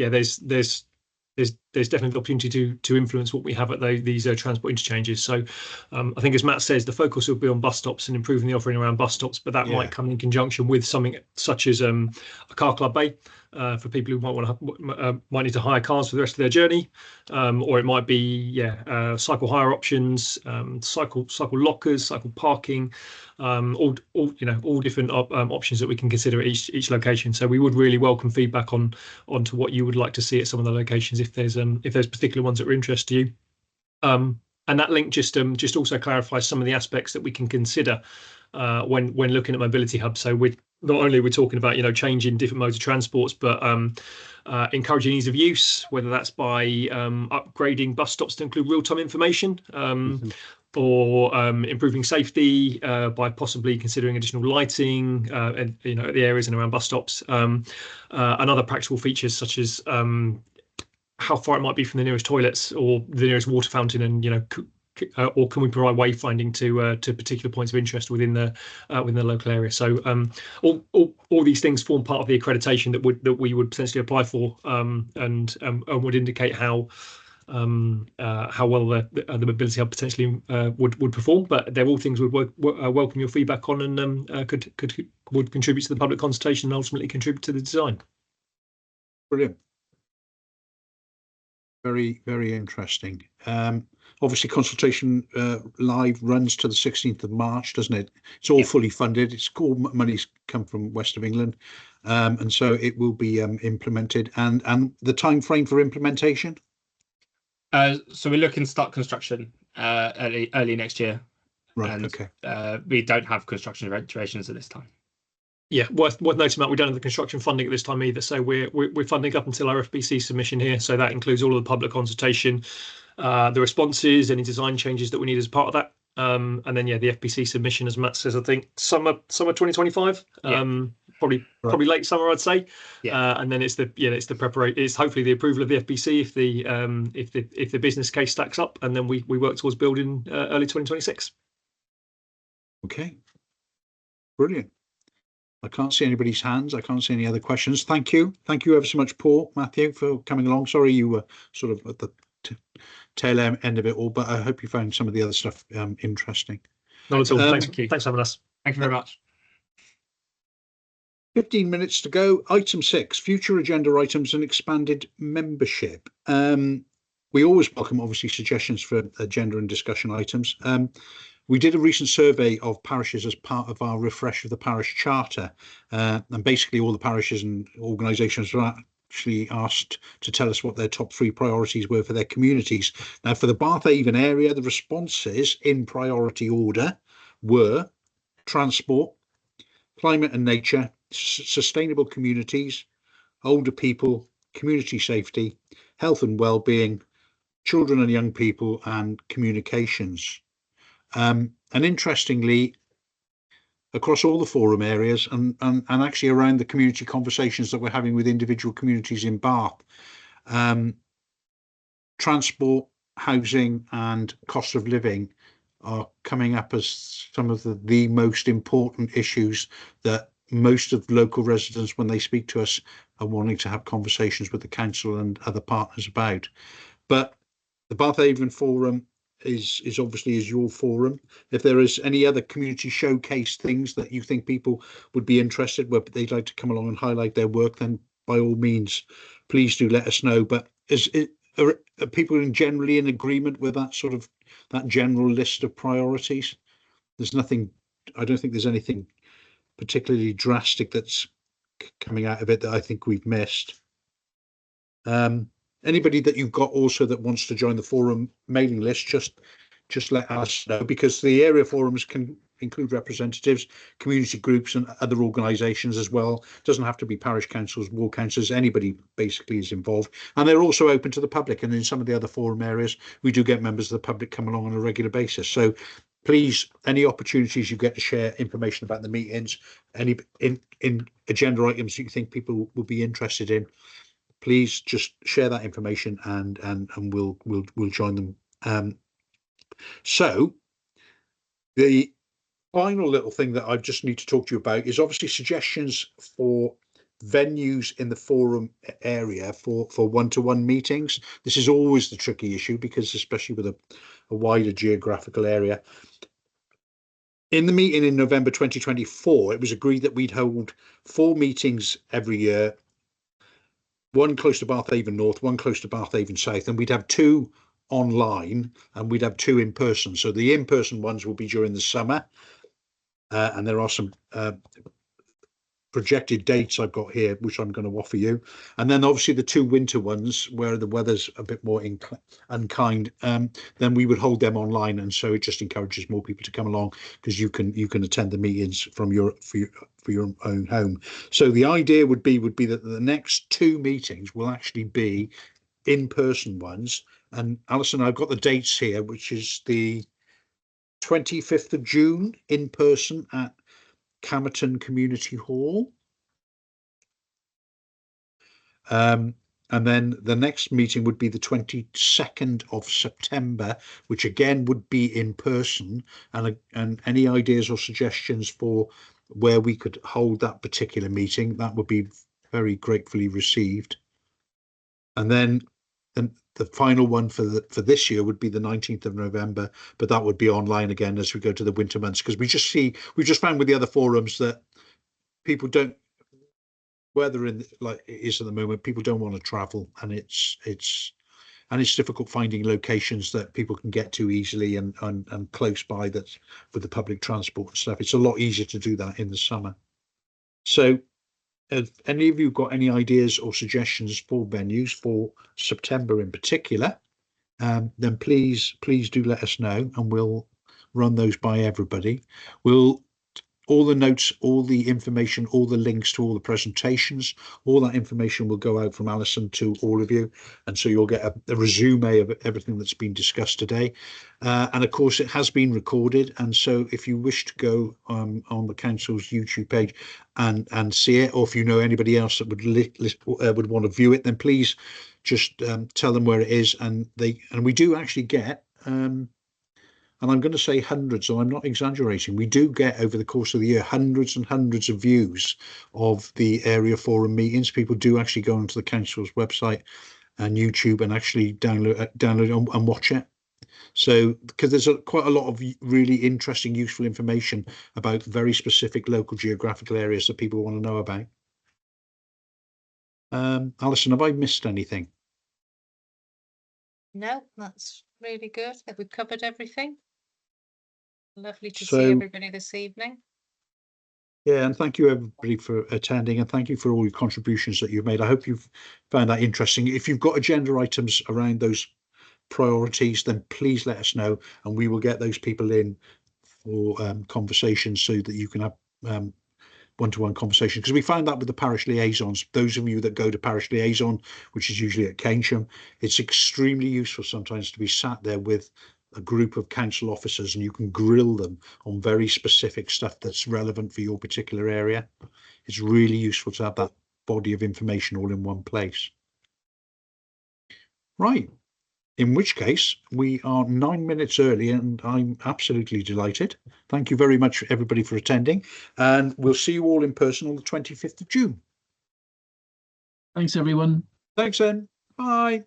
the opportunity to influence what we have at these transport interchanges. So I think, as Matt says, the focus will be on bus stops and improving the offering around bus stops, but that might come in conjunction with something such as a car club bay for people who might need to hire cars for the rest of their journey, or it might be cycle hire options, cycle lockers, cycle parking, all different options that we can consider at each location. So we would really welcome feedback onto what you would like to see at some of the locations if there's particular ones that are interest to you. And that link just also clarifies some of the aspects that we can consider when looking at mobility hubs. So we're not only we're talking about changing different modes of transports, but encouraging ease of use, whether that's by upgrading bus stops to include real-time information, or improving safety by possibly considering additional lighting at the areas and around bus stops, and other practical features such as how far it might be from the nearest toilets or the nearest water fountain, and or can we provide wayfinding to particular points of interest within the local area. So all these things form part of the accreditation that we would potentially apply for, and would indicate how well the mobility hub potentially would perform. But they're all things we'd welcome your feedback on, and would contribute to the public consultation and ultimately contribute to the design. Brilliant. Very, very interesting. Obviously, consultation live runs to the 16th of March, doesn't it? It's all fully funded. It's all money's come from West of England, and so it will be implemented. And the time frame for implementation? So we're looking to start construction early next year. Right. And, okay. We don't have construction durations at this time. Yeah, worth noting that we don't have the construction funding at this time either. So we're funding up until our FBC submission here. So that includes all of the public consultation, the responses, any design changes that we need as part of that, and then the FBC submission, as Matt says, I think summer 2025. Probably late summer, I'd say. And then it's the preparation. It's hopefully the approval of the FBC if the business case stacks up, and then we work towards building early 2026. Okay. Brilliant. I can't see anybody's hands. I can't see any other questions. Thank you ever so much, Paul, Matthew, for coming along. Sorry you were sort of at the tail end of it all, but I hope you found some of the other stuff interesting. Not at all. Thanks for having us. Thank you very much. 15 minutes to go. Item 6, future agenda items and expanded membership. We always welcome, obviously, suggestions for agenda and discussion items. We did a recent survey of parishes as part of our refresh of the parish charter, and basically all the parishes and organisations were actually asked to tell us what their top 3 priorities were for their communities. Now, for the Bathavon area, the responses in priority order were transport, climate and nature, sustainable communities, older people, community safety, health and well-being, children and young people, and communications. And interestingly, across all the forum areas and actually around the community conversations that we're having with individual communities in Bath, transport, housing and cost of living are coming up as some of the most important issues that most of local residents, when they speak to us, are wanting to have conversations with the council and other partners about. But the Bathavon Forum is obviously your forum. If there is any other community showcase things that you think people would be interested, where they'd like to come along and highlight their work, then by all means, please do let us know. But are people generally in agreement with that sort of that general list of priorities? There's nothing. I don't think there's anything particularly drastic that's coming out of it that I think we've missed. Anybody that you've got also that wants to join the forum mailing list, just let us know, because the area forums can include representatives, community groups and other organisations as well. It doesn't have to be parish councils, ward councils, anybody basically is involved. And they're also open to the public, and in some of the other forum areas we do get members of the public come along on a regular basis. So please, any opportunities you get to share information about the meetings, any in agenda items that you think people will be interested in, please just share that information and we'll join them. So the final little thing that I just need to talk to you about is obviously suggestions for venues in the forum area for one-to-one meetings. This is always the tricky issue, because especially with a wider geographical area. In the meeting in November 2024, it was agreed that we'd hold 4 meetings every year, one close to Bathavon North, one close to Bathavon South, and we'd have 2 online and we'd have 2 in person. So the in-person ones will be during the summer, and there are some projected dates I've got here which I'm going to offer you, and then obviously the 2 winter ones where the weather's a bit more unkind, then we would hold them online, and so it just encourages more people to come along, because you can attend the meetings from your own home. So the idea would be that the next 2 meetings will actually be in-person ones, and Alison, I've got the dates here, which is the 25th of June in person at Camerton Community Hall, and then the next meeting would be the 22nd of September, which again would be in person, and any ideas or suggestions for where we could hold that particular meeting, that would be very gratefully received. And then the final one for this year would be the 19th of November, but that would be online again as we go to the winter months, because we just found with the other forums that people don't, weather in like it is at the moment, people don't want to travel, and it's difficult finding locations that people can get to easily and close by, that's with the public transport and stuff. It's a lot easier to do that in the summer. So if any of you got any ideas or suggestions for venues for September in particular, then please do let us know, and we'll run those by everybody. All the notes, all the information, all the links to all the presentations, all that information will go out from Alison to all of you, and so you'll get a resume of everything that's been discussed today. And of course it has been recorded, and so if you wish to go on the council's YouTube page and see it, or if you know anybody else that would want to view it, then please just tell them where it is, and we do actually get and I'm going to say hundreds, so I'm not exaggerating, we do get over the course of the year hundreds and hundreds of views of the area forum meetings. People do actually go onto the council's website and YouTube and actually download and watch it. So because there's quite a lot of really interesting, useful information about very specific local geographical areas that people want to know about. Alison, have I missed anything? No, that's really good. I think we've covered everything. Lovely to see everybody this evening. Yeah, and thank you everybody for attending, and thank you for all your contributions that you've made. I hope you've found that interesting. If you've got agenda items around those priorities, then please let us know, and we will get those people in for conversations, so that you can have one-to-one conversation, because we found that with the parish liaisons, those of you that go to parish liaison, which is usually at Keynsham, it's extremely useful sometimes to be sat there with a group of council officers, and you can grill them on very specific stuff that's relevant for your particular area. It's really useful to have that body of information all in one place. Right, in which case we are 9 minutes early, and I'm absolutely delighted. Thank you very much everybody for attending, and we'll see you all in person on the 25th of June. Thanks everyone. Thanks then. Bye.